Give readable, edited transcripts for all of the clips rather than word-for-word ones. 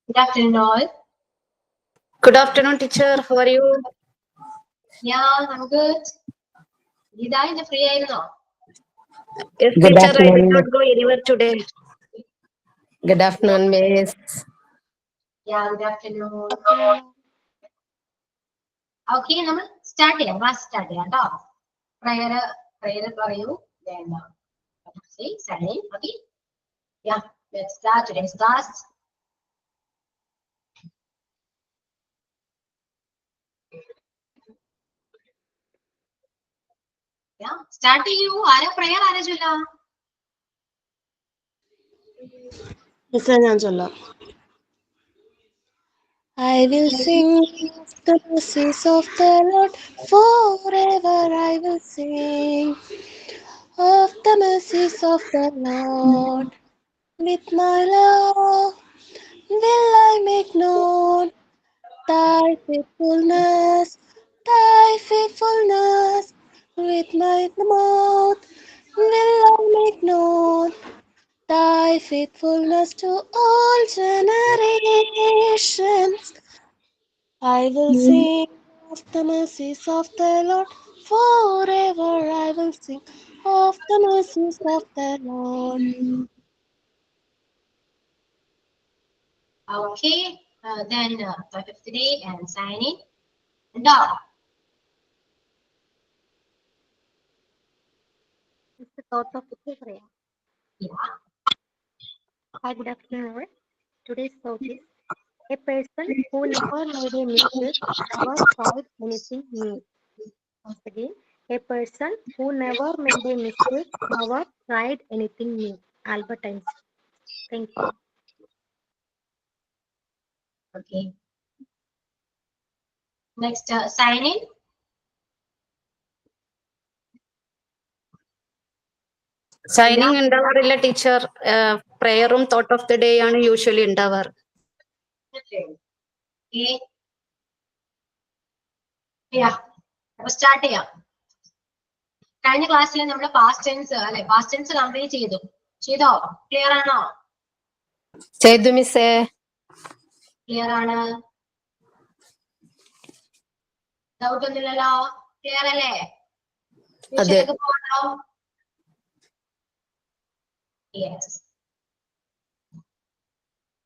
Good afternoon, all. Good afternoon, teacher. How are you? Yeah, I'm good. Gita, in the free air now. Yes, Good teacher, I did afternoon. not go anywhere today. Good afternoon, Miss. Yeah, good afternoon. Okay, നമ്മൾ start ചെയ്യാം. Class start ചെയ്യാം കേട്ടോ. Prayer പറയൂ. Then say sign. Okay. Yeah, let's start today's class. Yeah, start ചെയ്യൂ. ആരാ prayer ആരാ ചൊല്ലാ? I will sing the mercies of the Lord, forever I will sing of the mercies of the Lord. With my love will I make known thy faithfulness, thy faithfulness. With my mouth will I make known thy faithfulness to all generations. I will sing of the mercies of the Lord, forever I will sing of the mercies of the Lord. Okay, then thought of today and sign in. Dog. It's the thought of the prayer. Yeah. Hi, good afternoon. Today's thought is a person who never made a mistake, never tried anything new. Once again, a person who never made a mistake, never tried anything new. Albert Einstein. Thank you. Okay. Next, sign in. Signing ഉണ്ടാവാറില്ല teacher. പ്രയറും thought of the day ആണ് usually ഉണ്ടാവാറ്. Okay. Yeah. അപ്പൊ start ചെയ്യാം. കഴിഞ്ഞ ക്ലാസ്സിൽ നമ്മൾ past tense അല്ലെ പാസ്റ്റ് ടെൻസ് കംപ്ലീറ്റ് ചെയ്തോ? ക്ലിയർ ആണോ? ചെയ്തു മിസ്സേ. ക്ലിയർ ആണ്. ഡൗട്ട് ഒന്നുമില്ലല്ലോ? ക്ലിയർ അല്ലേ? ട്യൂഷനൊക്കെ പോകണോ? Yes.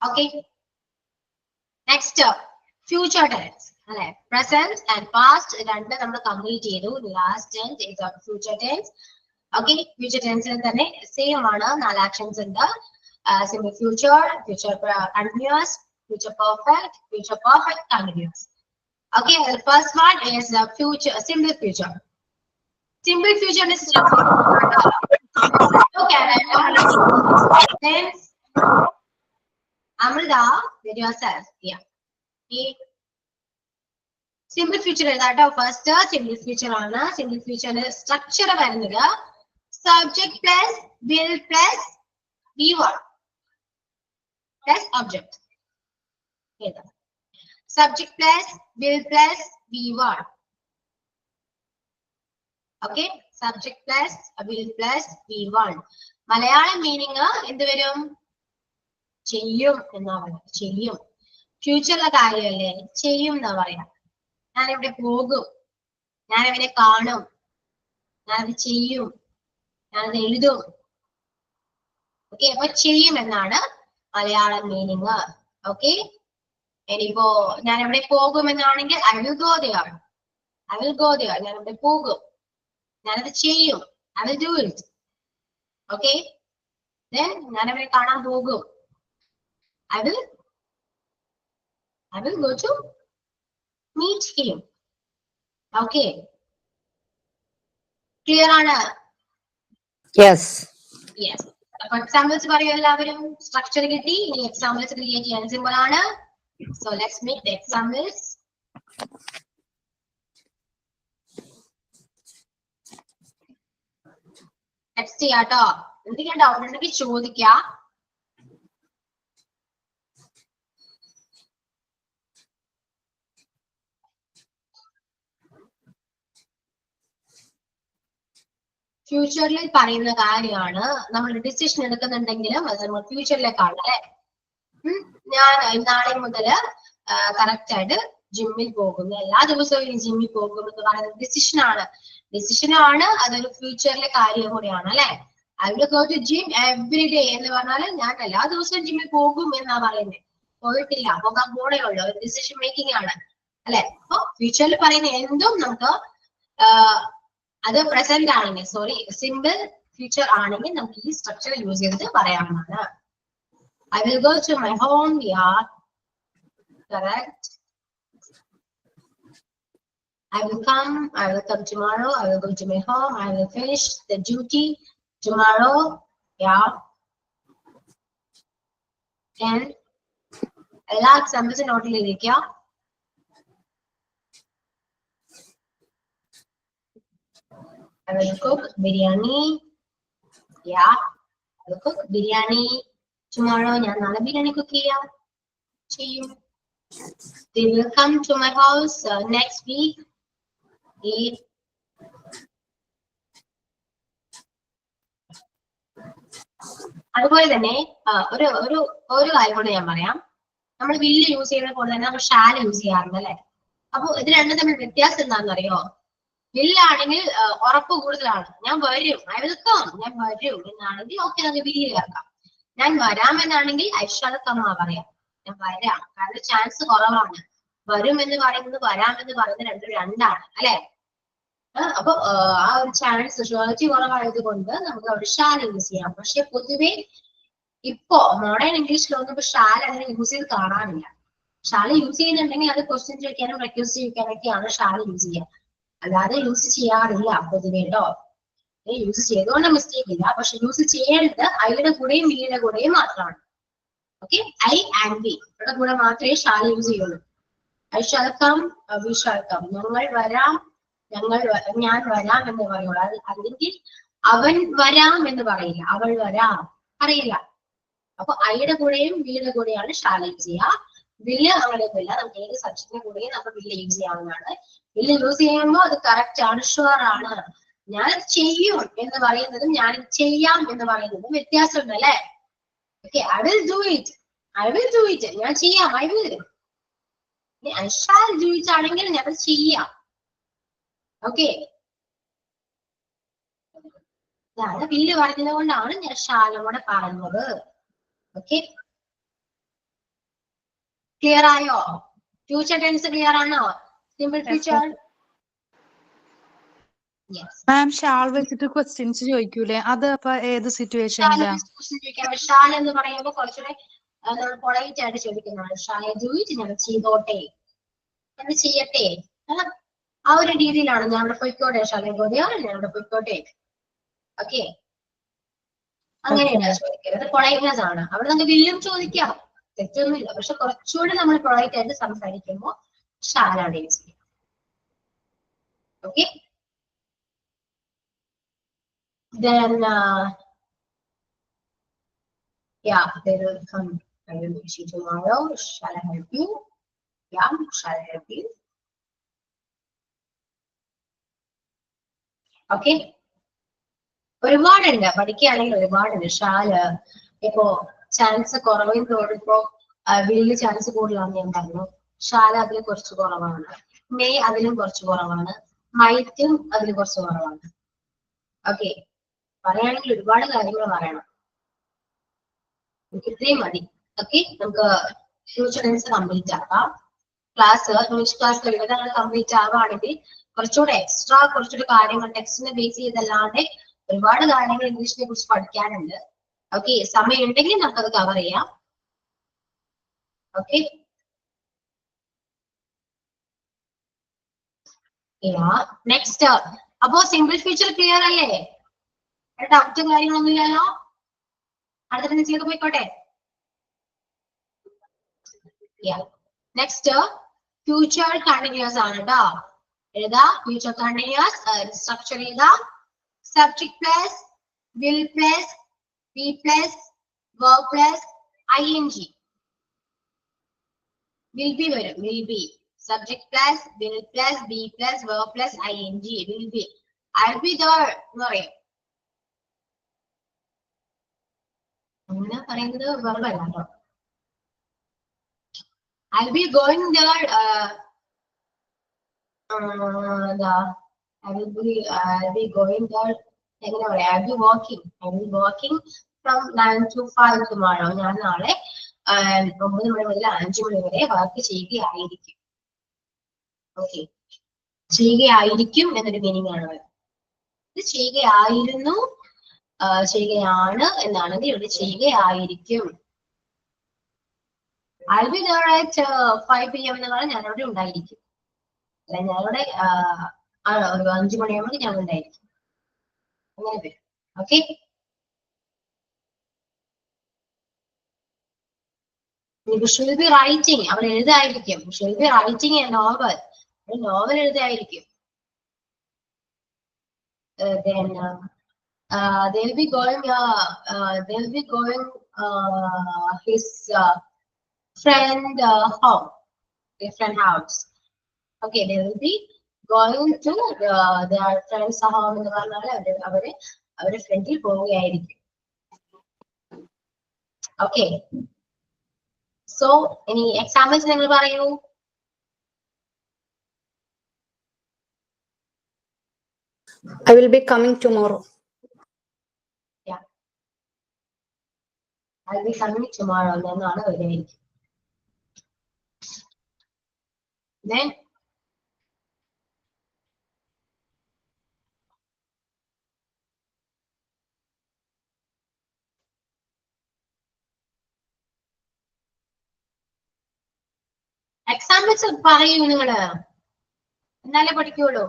Okay. Next future tense അല്ലെ പ്രസന്റ് ആൻഡ് പാസ്റ്റ് രണ്ട് നമ്മൾ കംപ്ലീറ്റ് ചെയ്തു. Last tense is future tense. Okay, future ടെൻസിൽ തന്നെ സെയിം ആണ്. 4 ആക്ഷൻസ് ഉണ്ട്. Simple future, future continuous, future perfect continuous. Okay, the first one is the future, simple future. Simple future is look at it. Then Amrita, with yourself. Yeah. Okay. Simple future is that first simple future on simple future structure varunada subject plus will plus V1 plus object. Okay. Subject plus will plus V1. Okay, subject plus will plus V1. Malayalam meaning എന്ത് വരും? ചെയ്യും എന്നാ പറയാ. ചെയ്യും. ഫ്യൂച്ചറിലെ കാര്യമല്ലേ, ചെയ്യും എന്നാ പറയാ. ഞാനിവിടെ പോകും, ഞാനിവിടെ കാണും, ഞാനത് ചെയ്യും, ഞാനത് എഴുതും. ഓക്കെ, അപ്പൊ ചെയ്യും എന്നാണ് മലയാളം മീനിങ്. ഓക്കെ, ഇനിയിപ്പോ ഞാൻ എവിടെ പോകും എന്നാണെങ്കിൽ I will go there. ഞാൻ ഇവിടെ പോകും, ഞാനത് ചെയ്യും, I will do it. Okay, then ഞാൻ അവരെ കാണാൻ പോകും, I will go to meet him. Okay, clear ആണ്? യെസ്. Yes. അപ്പൊ എക്സാമ്പിൾസ് പറയൂ എല്ലാവരും. സ്ട്രക്ചർ കിട്ടി, ഇനി എക്സാമ്പിൾസ് ക്രിയേറ്റ് ചെയ്യാൻ സിമ്പിൾ ആണ്. So let's make the examples. Text ചെയ്യാട്ടോ. എന്തെങ്കിലും ഡൗട്ട് ഉണ്ടെങ്കിൽ ചോദിക്കാം. ഫ്യൂച്ചറിൽ പറയുന്ന കാര്യമാണ്. നമ്മൾ ഡിസിഷൻ എടുക്കുന്നുണ്ടെങ്കിലും അത് നമ്മൾ ഫ്യൂച്ചറിലേക്കാണ് അല്ലെ. ഞാൻ നാളെ മുതൽ കറക്റ്റ് ആയിട്ട് ജിമ്മിൽ പോകുന്നു, എല്ലാ ദിവസവും ജിമ്മിൽ പോകും എന്ന് പറയുന്നത് ഡിസിഷൻ ആണ്, അതൊരു ഫ്യൂച്ചറിലെ കാര്യം കൂടിയാണ് അല്ലെ. I will go to gym every day എന്ന് പറഞ്ഞാൽ ഞാൻ എല്ലാ ദിവസവും ജിമ്മിൽ പോകും എന്നാ പറയുന്നത്. പോയിട്ടില്ല, പോകാൻ പോണേ ഉള്ളൂ, ഒരു ഡിസിഷൻ മേക്കിംഗ് ആണ് അല്ലെ. അപ്പൊ ഫ്യൂച്ചറിൽ പറയുന്ന എന്തും നമുക്ക് അത് പ്രസന്റ് ആണെങ്കിൽ, സോറി സിമ്പിൾ ഫ്യൂച്ചർ ആണെങ്കിൽ നമുക്ക് ഈ സ്ട്രക്ചർ യൂസ് ചെയ്തിട്ട് പറയാവുന്നതാണ്. I will go to my home, yeah, correct. I will come tomorrow, I will go to my home, I will finish the duty tomorrow, yeah. And എല്ലാ examples not ചെയ്തിരിക്കുക. I will cook biryani, yeah, I will cook biryani tomorrow. ഞാൻ നാളെ biryani cook ചെയ്യും. They will come to my house next week. അതുപോലെ തന്നെ ഒരു കാര്യം കൂടെ ഞാൻ പറയാം. നമ്മൾ വില്ല് യൂസ് ചെയ്യുന്ന പോലെ തന്നെ നമ്മൾ ഷാൽ യൂസ് ചെയ്യാറുണ്ട് അല്ലെ. അപ്പൊ ഇത് രണ്ടും തമ്മിൽ വ്യത്യാസം എന്താണെന്നറിയോ? വില്ലാണെങ്കിൽ ഉറപ്പ് കൂടുതലാണ്. ഞാൻ വരും, ഐ വിൽ കം, ഞാൻ വരും എന്നാണെങ്കിൽ ഓക്കെ, നമുക്ക് വില്ല് ചേർക്കാം. ഞാൻ വരാമെന്നാണെങ്കിൽ ഐ ഷാൽ കം ആ പറയാം, ഞാൻ വരാം. കാരണം ചാൻസ് കുറവാണ്. വരും എന്ന് പറയുന്നത് വരാമെന്ന് പറയുന്നത് രണ്ടാണ് അല്ലെ. അപ്പൊ ആ ഒരു ചാൻസ് ഷുവർട്ടി കുറവായത് കൊണ്ട് നമുക്ക് അവിടെ ഷാൽ യൂസ് ചെയ്യാം. പക്ഷെ പൊതുവെ ഇപ്പോ മോഡേൺ ഇംഗ്ലീഷിലൊന്നും ഇപ്പൊ ഷാൽ അങ്ങനെ യൂസ് ചെയ്ത് കാണാനില്ല. ഷാൽ യൂസ് ചെയ്യുന്നുണ്ടെങ്കിൽ അത് ക്വസ്റ്റ്യൻ ചോദിക്കാനും റിക്വസ്റ്റ് ചോദിക്കാനൊക്കെയാണ് ഷാൽ യൂസ് ചെയ്യുക, അല്ലാതെ യൂസ് ചെയ്യാറില്ല പൊതുവെ കേട്ടോ. യൂസ് ചെയ്തുകൊണ്ട് മിസ്റ്റേക്ക് ഇല്ല, പക്ഷെ യൂസ് ചെയ്യേണ്ടത് ഐയുടെ കൂടെയും വിയുടെ കൂടെയും മാത്രമാണ്. ഓക്കെ, ഐ ആൻഡ് വി ഇവിടെ കൂടെ മാത്രമേ ഷാൽ യൂസ് ചെയ്യുള്ളൂ. I shall come, we shall come, ഞങ്ങൾ വരാം, ഞാൻ വരാം എന്ന് പറയുള്ളൂ. അല്ലെങ്കിൽ അവൻ വരാം എന്ന് പറയില്ല, അവൾ വരാം അറിയില്ല. അപ്പൊ ഐയുടെ കൂടെയും വിയുടെ കൂടെയാണ് ഷാൽ യൂസ് ചെയ്യുക. വില്ല് അങ്ങനെയൊന്നുമില്ല, നമുക്ക് ഏത് സബ്ജക്റ്റിന്റെ കൂടെയും നമുക്ക് വില്ല് യൂസ് ചെയ്യാവുന്നതാണ്. വില്ല് യൂസ് ചെയ്യുമ്പോൾ അത് കറക്റ്റ് ആണ്, ഷുവർ ആണ്. ഞാൻ ചെയ്യും എന്ന് പറയുന്നതും ഞാൻ ചെയ്യാം എന്ന് പറയുന്നതും വ്യത്യാസമുണ്ട് അല്ലെ. Okay, I will do it, ഞാൻ ചെയ്യാം, I will. I shall do it ആണെങ്കിൽ ഞാൻ ചെയ്യാം. ഓക്കെ, ഇതാണ് വില്ല് പറഞ്ഞത് കൊണ്ടാണ് ഞാൻ ഷാലും കൂടെ പറഞ്ഞത്. ഓക്കെ, ക്ലിയർ ആയോ? ഫ്യൂച്ചർ ടെൻസ് ക്ലിയർ ആണോ? Simple future. മാം ഷാൾ വെച്ചിട്ട് ക്വസ്റ്റ്യൻസ് ചോദിക്കൂലേ, അത് അപ്പൊ ഏത് സിറ്റുവേഷനിലാണ്? ഷാൽ എന്ന് പറയുമ്പോൾ കുറച്ചുകൂടെ നമ്മൾ പൊളൈറ്റ് ആയിട്ട് ചോദിക്കുന്നതാണ്. ഷാൽ ഐ ഡു ഇറ്റ്, ഞാൻ ചെയ്തോട്ടെ, ഞാൻ ചെയ്യട്ടെ, ആ ഒരു രീതിയിലാണ്. ഞാൻ അവിടെ പോയിക്കോട്ടെ, ഷാൽ ഐ ഗോ ദേർ, ഞാൻ അവിടെ പോയിക്കോട്ടെ. ഓക്കെ, അങ്ങനെയാണ് ചോദിക്കുന്നത്. പൊളൈറ്റ്നെസ് ആണ്. അവിടെ നമുക്ക് വില്ലും ചോദിക്കാം, തെറ്റൊന്നുമില്ല. പക്ഷെ കുറച്ചുകൂടി നമ്മൾ പൊളൈറ്റ് ആയിട്ട് സംസാരിക്കുമ്പോൾ ഷാലാണ് യൂസ് ചെയ്യുക. Okay, then yeah, they will come. I will meet you tomorrow. Shall I help you? Yeah, shall I help you? Okay, ഒരുപാടുണ്ട്, പഠിക്കുകയാണെങ്കിൽ ഒരുപാടുണ്ട്. ഷാല് ഇപ്പോ ചാൻസ് കുറവിൽ തോന്നിപ്പോ വില്ല് ചാൻസ് കൂടുതലാണെന്ന് ഞാൻ പറഞ്ഞു. ഷാല അതിൽ കുറച്ച് കുറവാണ്. മെയ് അതിലും കുറച്ച് കുറവാണ്. മൈറ്റും അതിൽ കുറച്ച് കുറവാണ്. ഓക്കെ, പറയുകയാണെങ്കിൽ ഒരുപാട് കാര്യങ്ങൾ പറയണം. ഇത്രയും മതി. ഓക്കെ, നമുക്ക് ഫ്യൂച്ചർ ടെൻസ് കംപ്ലീറ്റ് ആക്കാം. ക്ലാസ് ഇംഗ്ലീഷ് ക്ലാസ് കഴിയുമ്പോൾ കംപ്ലീറ്റ് ആവുകയാണെങ്കിൽ കുറച്ചുകൂടെ എക്സ്ട്രാ കുറച്ചുകൂടി കാര്യങ്ങൾ ടെക്സ്റ്റിനെ ബേസ് ചെയ്തല്ലാതെ ഒരുപാട് കാര്യങ്ങൾ ഇംഗ്ലീഷിനെ കുറിച്ച് പഠിക്കാനുണ്ട്. ഓക്കെ, സമയം ഉണ്ടെങ്കിൽ നമുക്കത് കവർ ചെയ്യാം. Okay, next. അപ്പോ സിമ്പിൾ ഫ്യൂച്ചർ ക്ലിയർ അല്ലേ? ഡൗട്ട് കാര്യങ്ങളൊന്നും ഇല്ലല്ലോ? അടുത്ത ടെൻസിലേക്ക് പോയിക്കോട്ടെ. നെക്സ്റ്റ് ഫ്യൂച്ചർ കണ്ടിന്യൂസ് ആണ് കേട്ടോ. എഴുതാ ഫ്യൂച്ചർ കണ്ടിന്യൂസ്. സ്ട്രക്ചർ എഴുതാ. Subject plus will plus be plus verb plus ing. Will be വരും, will be. Subject plus will plus be plus verb plus ing. Will be. I'll be there എന്ന് പറയും. അങ്ങനെ പറയുന്നത് verb അല്ല കേട്ടോ. I'll be going there. I'll be going there. I'll be walking. I'll be walking from 9 to 5 tomorrow. ഞാൻ നാളെ 9 മണി മുതൽ 5 മണി വരെ വർക്ക് ചെയ്യുകയായിരിക്കും. ഓക്കെ, ചെയ്യുകയായിരിക്കും എന്നൊരു മീനിങ് ആണ്. ഇത് ചെയ്യുകയായിരുന്നു, ചെയ്യുകയാണ് എന്നാണെങ്കിൽ ഇവിടെ ചെയ്യുകയായിരിക്കും. I'll be there at 5 PM എന്ന് പറഞ്ഞാൽ ഞാൻ അവിടെ ഉണ്ടായിരിക്കും. അല്ല, ഞാനിവിടെ ഒരു 5 മണിയാകുമ്പോൾ ഞാൻ ഉണ്ടായിരിക്കും. അങ്ങനെ വരും. ഓക്കെ, ഷുൽ ബി റൈറ്റിംഗ്, അവിടെ എഴുതായിരിക്കും. ഷുൽ ബി റൈറ്റിംഗ് എ നോവൽ, ഒരു novel എഴുതായിരിക്കും. Then they'll be going his friend home, different house. Okay, they will be going to their friend's home എന്ന് പറഞ്ഞാൽ അവരുടെ ഫ്രണ്ടിൽ പോവുകയായിരിക്കും. ഓക്കെ, സോ ഇനി എക്സാമ്പിൾസ് നിങ്ങൾ പറയൂ. I will be coming tomorrow. Yeah, I'll be coming tomorrow എന്നാണ് വരികയായിരിക്കും. Then examples പറയൂ നിങ്ങള്, എന്നാലേ പഠിക്കുള്ളൂ.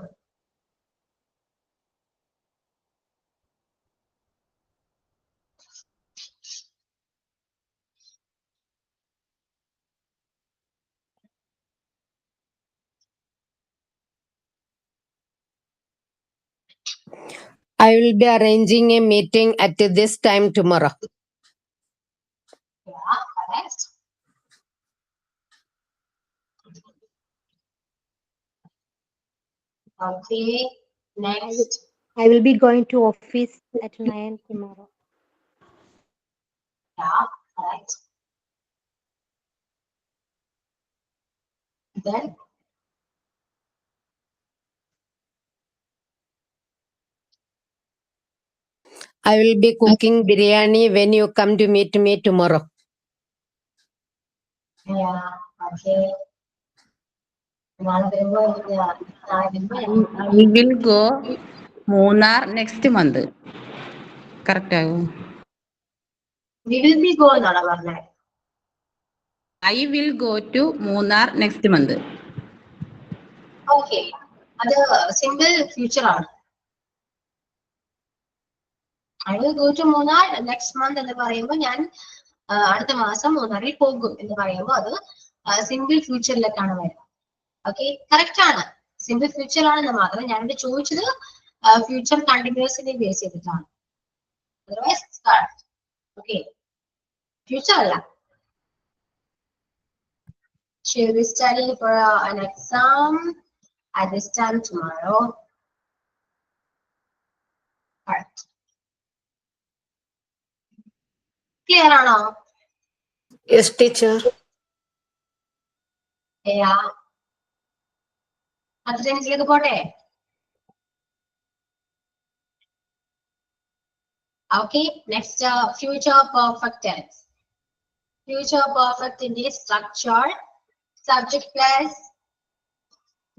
I will be arranging a meeting at this time tomorrow. Yeah, correct. Okay, next. I will be going to office at 9 tomorrow. Yeah, correct. Then I will be cooking biryani when you come to meet me tomorrow. yeah, okay. നാളെ വരുമ്പോ I will go Munnar next month. Correct ആകും. we will be go എന്നാണ് പറഞ്ഞത്. I will go to Munnar next month. Okay, അത് simple future ആണ്. I will go to Munnar next month എന്ന് പറയുമ്പോൾ ഞാൻ അടുത്ത മാസം മൂന്നാറിൽ പോകും എന്ന് പറയുമ്പോൾ അത് സിമ്പിൾ ഫ്യൂച്ചറിലേക്കാണ് വരുന്നത്. ഓക്കെ, കറക്റ്റ് ആണ്, സിമ്പിൾ ഫ്യൂച്ചർ ആണെന്ന് മാത്രം ഞാനിവിടെ ചോദിച്ചത് ഫ്യൂച്ചർ കണ്ടിന്യൂസിനെ ബേസ് ചെയ്തിട്ടാണ്. അതർവൈസ് ഓക്കെ, ഫ്യൂച്ചർ അല്ല. She'll be studying for an exam at this time tomorrow. Correct. Clear ആണോ? Yes, teacher. Yeah. അടുത്ത ടെൻസിലേക്ക് പോട്ടെ. Okay, next future perfect tense. Future perfect in the structure, subject plus,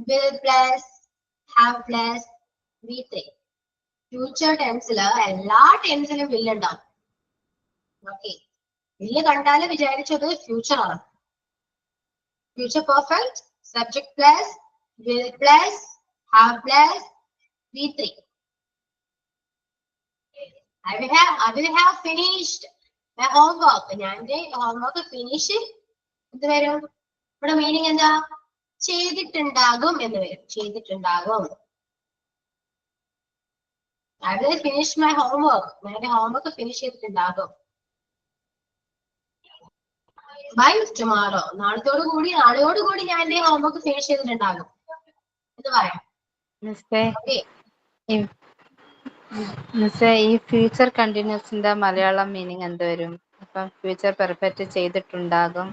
will plus, have plus, V3. Future tense എല്ലാ ടെൻസിലും will ഉണ്ടാവും. Okay, will കണ്ടാല് വിചാരിച്ചത് future ആണ്. Future perfect, subject plus, will plus, have plus, V3. I will have finished my homework. ഞാൻ എന്റെ homework finish എന്ത് വരും? ഇവിടെ മീനിങ് എന്താ? ചെയ്തിട്ടുണ്ടാകും എന്ന് വരും. ചെയ്തിട്ടുണ്ടാകും. I will finish my homework. ഞാൻ എന്റെ ഹോംവർക്ക് ഫിനിഷ് ചെയ്തിട്ടുണ്ടാകും. By tomorrow. നാളെയോടുകൂടി ഞാൻ എന്റെ ഹോംവർക്ക് ഫിനിഷ് ചെയ്തിട്ടുണ്ടാകും എന്ന് പറയാം. Okay. ഈ ഫ്യൂച്ചർ കണ്ടിന്യൂസിന്റെ മലയാളം മീനിങ് എന്ത് വരും? അപ്പം ഫ്യൂച്ചർ പെർഫെക്റ്റ് ചെയ്തിട്ടുണ്ടാകും,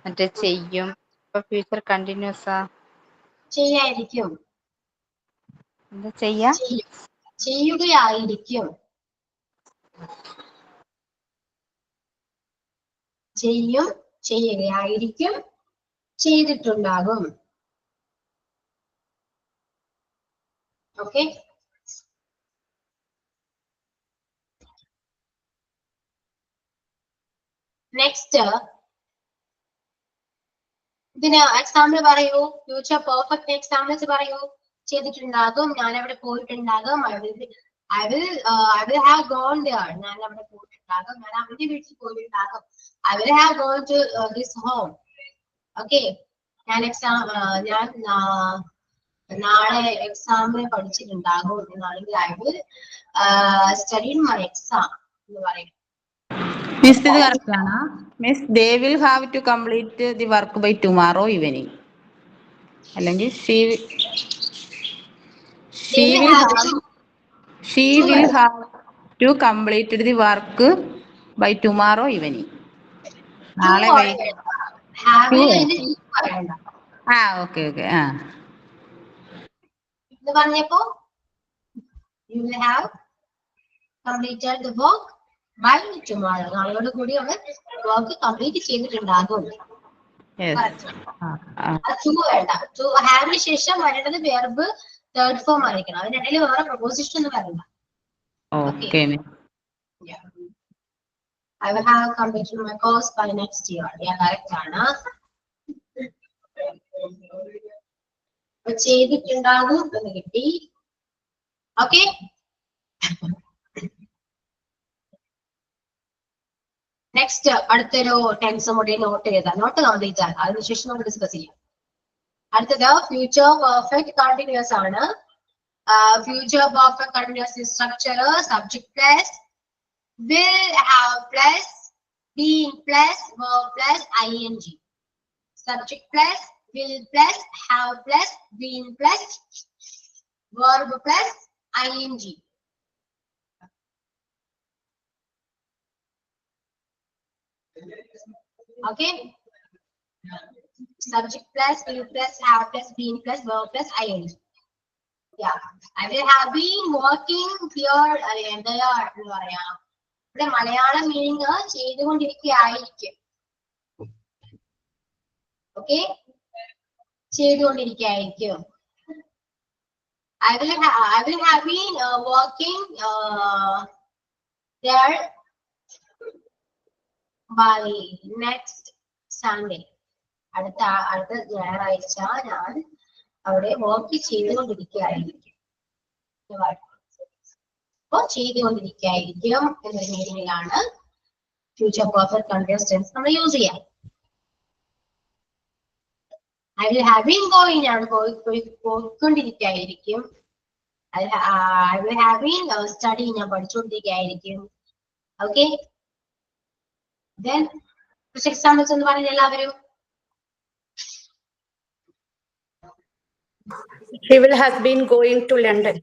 മറ്റേ ചെയ്യും, അപ്പൊ ഫ്യൂച്ചർ കണ്ടിന്യൂസാ. ചെയ്യായിരിക്കും. എന്താ ചെയ്യാ? ചെയ്യുകയായിരിക്കും. ചെയ്യും, ചെയ്യുകയായിരിക്കും, ചെയ്തിട്ടുണ്ടാകും. ഓക്കെ. നെക്സ്റ്റ് ഇതിന് എക്സാമ്പിൾ പറയൂ. ഫ്യൂച്ചർ പെർഫെക്റ്റ് എക്സാമ്പിൾസ് പറയൂ. ചെയ്തിട്ടുണ്ടാകും, ഞാൻ അവിടെ പോയിട്ടുണ്ടാകും. I will have gone there. ഞാൻ അവിടെ പോയിട്ടുണ്ടാകും. ഞാൻ അവന്റെ വീട്ടിൽ പോയിട്ടുണ്ടാകും. I will have gone to his home. Okay. ഞാൻ നാളെ എക്സാമിന് പഠിച്ചിട്ടുണ്ടാകും എന്നാണെങ്കിൽ I will study my exam എന്ന് പറയും. Miss, ഇത് correct ആണോ? Miss, they will have to complete the work by tomorrow evening. അല്ലെങ്കിൽ she will have to complete the work by tomorrow evening. നാളെ ഓക്കെ. ഇത് പറഞ്ഞപ്പോ you will have completed the work by tomorrow. നാളെയോട് കൂടി അവൻ work complete ചെയ്തിട്ടുണ്ടാകും. To ഹാവിന് ശേഷം വരേണ്ടത് verb third form ആയിരിക്കണം. അതിനിടയിൽ വേറെ പ്രൊപോസിഷൻ ഒന്നും വരണ്ട. Okay. I will have completed my course by next year. Correct ആണ്. ചെയ്തിട്ടുണ്ടാകും എന്ന് കിട്ടി. ഓക്കെ. നെക്സ്റ്റ് അടുത്തൊരു ടെൻസ് കൂടി നോട്ട് ചെയ്താൽ നോട്ട് കംപ്ലീറ്റ് ആണ്. അതിനുശേഷം നമുക്ക് ഡിസ്കസ് ചെയ്യാം. അടുത്തത് ഫ്യൂച്ചർ പെർഫെക്റ്റ് കണ്ടിന്യൂസ് ആണ്. Future perfect continuous structure subject plus will have plus being plus verb plus ing. Subject plus will plus have plus being plus verb plus ing. Okay. Subject plus will plus have plus being plus verb plus ing. Yeah. I will have been working here. എന്താ പറയാ, ഇവിടെ Malayalam meaning ചെയ്തുകൊണ്ടിരിക്കുകയായിരിക്കും. Okay. ചെയ്തുകൊണ്ടിരിക്കുകയായിരിക്കും. I will have been working there by next Sunday. അടുത്ത ഞായറാഴ്ച ഞാൻ അവിടെ work ചെയ്തുകൊണ്ടിരിക്കുകയായിരിക്കും. അപ്പോ ചെയ്തുകൊണ്ടിരിക്കുകയായിരിക്കും എന്നൊരു മീനിങ്ങിലാണ് ഫ്യൂച്ചർ പെർഫെക്റ്റ് കണ്ടിന്യൂസ് ടെൻസ് നമ്മൾ യൂസ് ചെയ്യാം. I will have been going, ഞാൻ പോയിക്കൊണ്ടിരിക്കുകയായിരിക്കും. I will have been studying, ഞാൻ പഠിച്ചുകൊണ്ടിരിക്കുകയായിരിക്കും. ഓക്കെ. Then കുറച്ച് എക്സാമ്പിൾസ് എന്ന് പറഞ്ഞ എല്ലാവരും. He will have been going to London.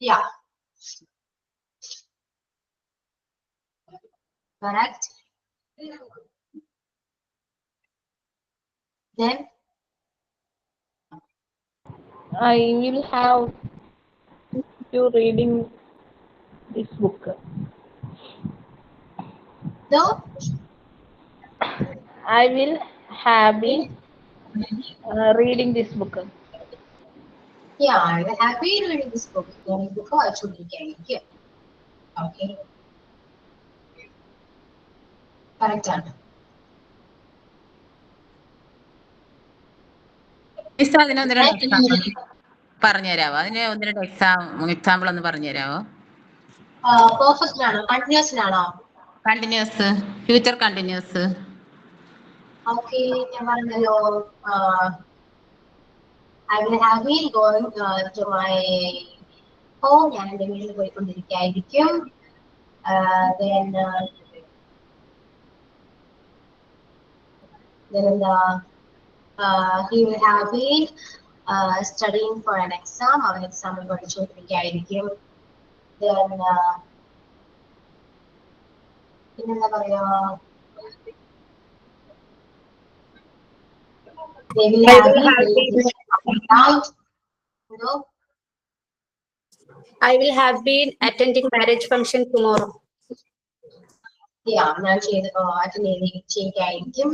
Yeah. Correct. Then I will have to reading this book. so I will have been reading this book. yeah, I will have been reading this book. ഞാൻ ഈ book വായിച്ചുകൊണ്ടിരിക്കുകയായിരിക്കും. Okay. Correct ആണ്. Miss, അതിനൊന്നിനും പറഞ്ഞുതരാവോ? അതിന് ഒന്നിനും example ഒന്ന് പറഞ്ഞുതരാവോ? പെർഫെക്റ്റിനാണോ കണ്ടിന്യൂസിനാണോ? Continuous, future continuous. ഓക്കെ. ഞാൻ പറഞ്ഞല്ലോ I will have been going to my home. ഞാൻ എൻ്റെ വീട്ടിൽ പോയിക്കൊണ്ടിരിക്കുകയായിരിക്കും. Then he will have been studying for an exam. അവൻ എക്സാമിൽ പഠിച്ചുകൊണ്ടിരിക്കുകയായിരിക്കും. Then പിന്നെന്താ പറയാ, They will I have will been have playing been, cricket out. No. I will have been attending marriage function tomorrow. Yeah, ഞാൻ ചെയ്ത് attend ചെയ്യിക്കായിരിക്കും.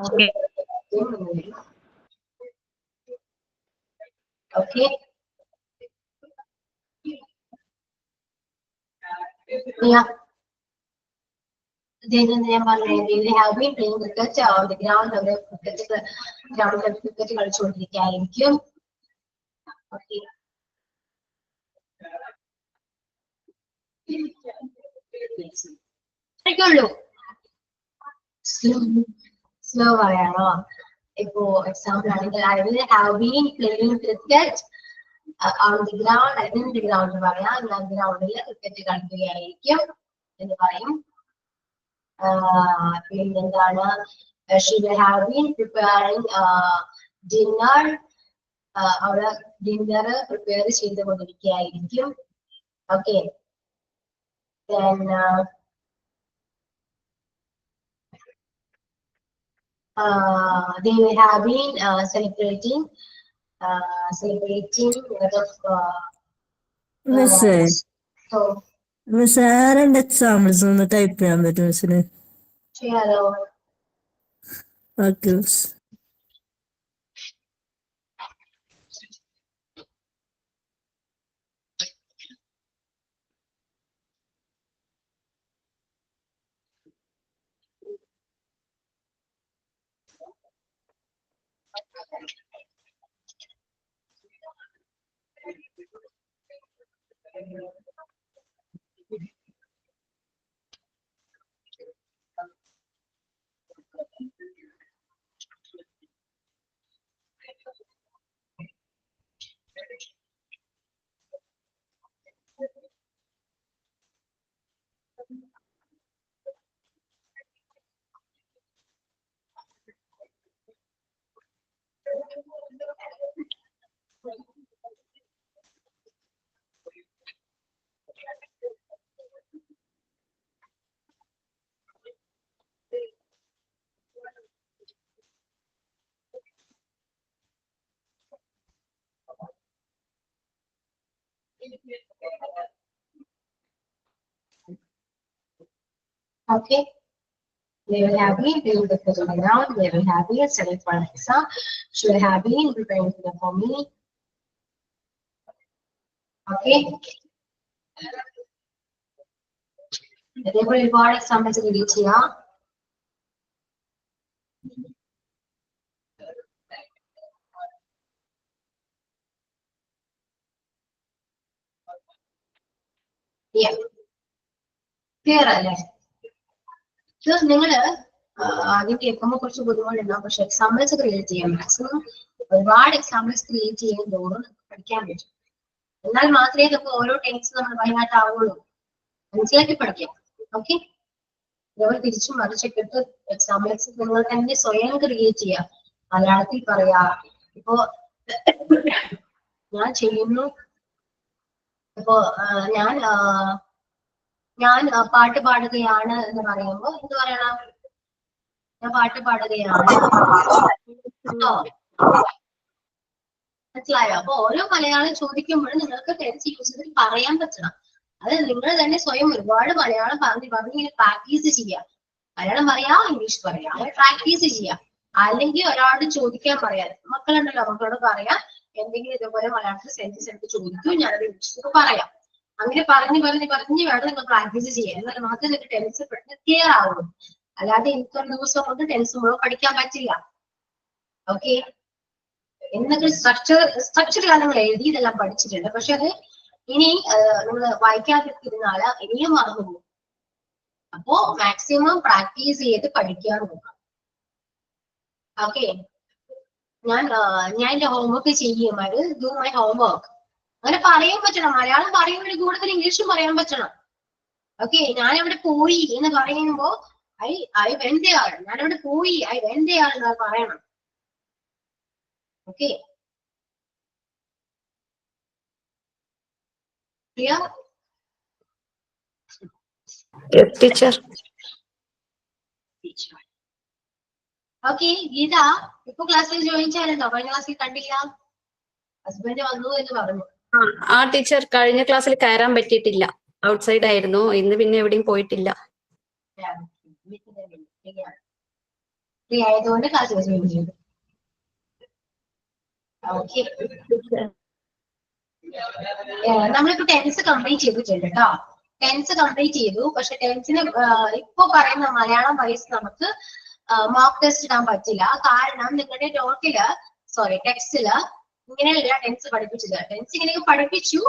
Okay. Okay. Yeah. Then ഞാൻ പറഞ്ഞു they have been playing cricket on the ground. അവർ ഗ്രൗണ്ടിൽ cricket കളിച്ചുകൊണ്ടിരിക്കുകയായിരിക്കും. Okay. ുള്ളൂ slow പറയാണോ? ഇപ്പോ example ആണെങ്കിൽ I will have been playing cricket on the ground. in the ground പറയാം. ഞാൻ ഗ്രൗണ്ടിൽ ക്രിക്കറ്റ് കളിക്കുകയായിരിക്കും എന്ന് പറയും. പിന്നെന്താണ്? She will have been preparing dinner. അവിടെ ഡിന്നർ പ്രിപ്പയർ ചെയ്തുകൊണ്ടിരിക്കുകയായിരിക്കും. Okay. Then they will have been celebrating so miss രണ്ട് എക്സാമ്പിൾസ് ഒന്ന് ടൈപ്പ് ചെയ്യാൻ പറ്റും മിസ്സിന്? ചെയ്യാലോ. Okay miss. Okay. They will have been playing the cricket on the ground. They will have been studying for an exam. She will have been preparing for me. Okay. അതേപോലെ ഒരുപാട് examples delete ചെയ്യാം. Clear അല്ലേ? ഇത് നിങ്ങള് ആദ്യം കേൾക്കുമ്പോൾ കുറച്ച് ബുദ്ധിമുട്ടുണ്ടാവും. പക്ഷെ എക്സാമ്പിൾസ് ക്രിയേറ്റ് ചെയ്യാം. മാക്സിമം ഒരുപാട് എക്സാമ്പിൾസ് ക്രിയേറ്റ് ചെയ്യാൻ തോറും പഠിക്കാൻ പറ്റും. എന്നാൽ മാത്രമേ നമുക്ക് ഓരോ ടെൻസ് നമ്മൾ വൈകാട്ടാവുള്ളൂ. മനസ്സിലാക്കി പഠിക്കാം. ഓക്കെ. ഇതേപോലെ തിരിച്ചും മറിച്ചിട്ടിട്ട് എക്സാമ്പിൾസ് നിങ്ങൾ തന്നെ സ്വയം ക്രിയേറ്റ് ചെയ്യാം. മലയാളത്തിൽ പറയാ. ഇപ്പോ ഞാൻ ചെയ്യുന്നു. ഇപ്പോ ഞാൻ പാട്ട് പാടുകയാണ് എന്ന് പറയുമ്പോ എന്ത് പറയണം? ഞാൻ പാട്ട് പാടുകയാണ്. മനസ്സിലായോ? അപ്പൊ ഓരോ മലയാളം ചോദിക്കുമ്പോഴും നിങ്ങൾക്ക് ടെൻസ് യൂസ് ചെയ്ത് പറയാൻ പറ്റണം. അത് നിങ്ങൾ തന്നെ സ്വയം ഒരുപാട് മലയാളം പറഞ്ഞ് പ്രാക്ടീസ് ചെയ്യാം. മലയാളം പറയാ, ഇംഗ്ലീഷ് പറയാ, അങ്ങനെ പ്രാക്ടീസ് ചെയ്യാം. അല്ലെങ്കിൽ ഒരാളോട് ചോദിക്കാൻ പറയാം. മക്കളുണ്ടല്ലോ, മക്കളോട് പറയാം എന്തെങ്കിലും ഇതേപോലെ മലയാളത്തിൽ സെന്റൻസ് എടുത്ത് ചോദിക്കും, ഞാനത് ഇംഗ്ലീഷിൽ പറയാം. അങ്ങനെ പറഞ്ഞ് വേണം നിങ്ങൾ പ്രാക്ടീസ് ചെയ്യാൻ. എന്നാൽ മാത്രമേ നിങ്ങൾക്ക് ടെൻസ് പെട്ടെന്ന് ക്ലിയർ ആവുള്ളൂ. അല്ലാതെ എനിക്കൊരു ദിവസം കൊണ്ട് ടെൻസ് മുഴുവൻ പഠിക്കാൻ പറ്റില്ല. ഓക്കെ. എന്നൊക്കെ സ്ട്രക്ചർ കാര്യങ്ങൾ എഴുതി ഇതെല്ലാം പഠിച്ചിട്ടുണ്ട്. പക്ഷെ അത് ഇനി നിങ്ങൾ വായിക്കാതിരുന്നാല് ഇനിയും മറന്നു പോകും. അപ്പോ മാക്സിമം പ്രാക്ടീസ് ചെയ്ത് പഠിക്കാൻ നോക്കാം. ഓക്കെ. ഞാൻ എന്റെ ഹോംവർക്ക് ചെയ്യും. അത് ഡു മൈ ഹോംവർക്ക് അങ്ങനെ പറയാൻ പറ്റണം. മലയാളം പറയുന്നതിന് കൂടുതൽ ഇംഗ്ലീഷും പറയാൻ പറ്റണം. ഓക്കെ. ഞാനവിടെ പോയി എന്ന് പറയുമ്പോ ഐ വെന്റ് there. ഞാനവിടെ പോയി ഐ വെന്റ് there എന്ന് പറയണം. Okay. Clear? Teacher. Okay. Geetha ഇപ്പൊ ക്ലാസ്സിൽ ജോയിൻ ചെയ്യാനുണ്ടോ? കഴിഞ്ഞ ക്ലാസ്സിൽ കണ്ടില്ല, ഹസ്ബൻഡ് വന്നു എന്ന് പറഞ്ഞു. ആ ടീച്ചർ കഴിഞ്ഞ ക്ലാസ്സിൽ കയറാൻ പറ്റിയിട്ടില്ല, ഔട്ട്സൈഡ് ആയിരുന്നു. ഇന്ന് പിന്നെ എവിടെയും പോയിട്ടില്ല. ഫ്രീ ആയതുകൊണ്ട് ക്ലാസ്സിൽ ജോയിൻ ചെയ്തു. ഓക്കെ, നമ്മളിപ്പോ ടെൻസ് കംപ്ലീറ്റ് ചെയ്തിട്ടുണ്ട് കേട്ടോ. ടെൻസ് കംപ്ലീറ്റ് ചെയ്തു. പക്ഷെ ടെൻസിന് ഇപ്പൊ പറയുന്ന മലയാളം വൈസ് നമുക്ക് മോക്ക് ടെസ്റ്റ് ഇടാൻ പറ്റില്ല. കാരണം നിങ്ങളുടെ ടെക്സ്റ്റില് ഇങ്ങനെയല്ല ടെൻസ് പഠിപ്പിച്ചത്. ടെൻസ് ഇങ്ങനെയൊക്കെ പഠിപ്പിച്ചു,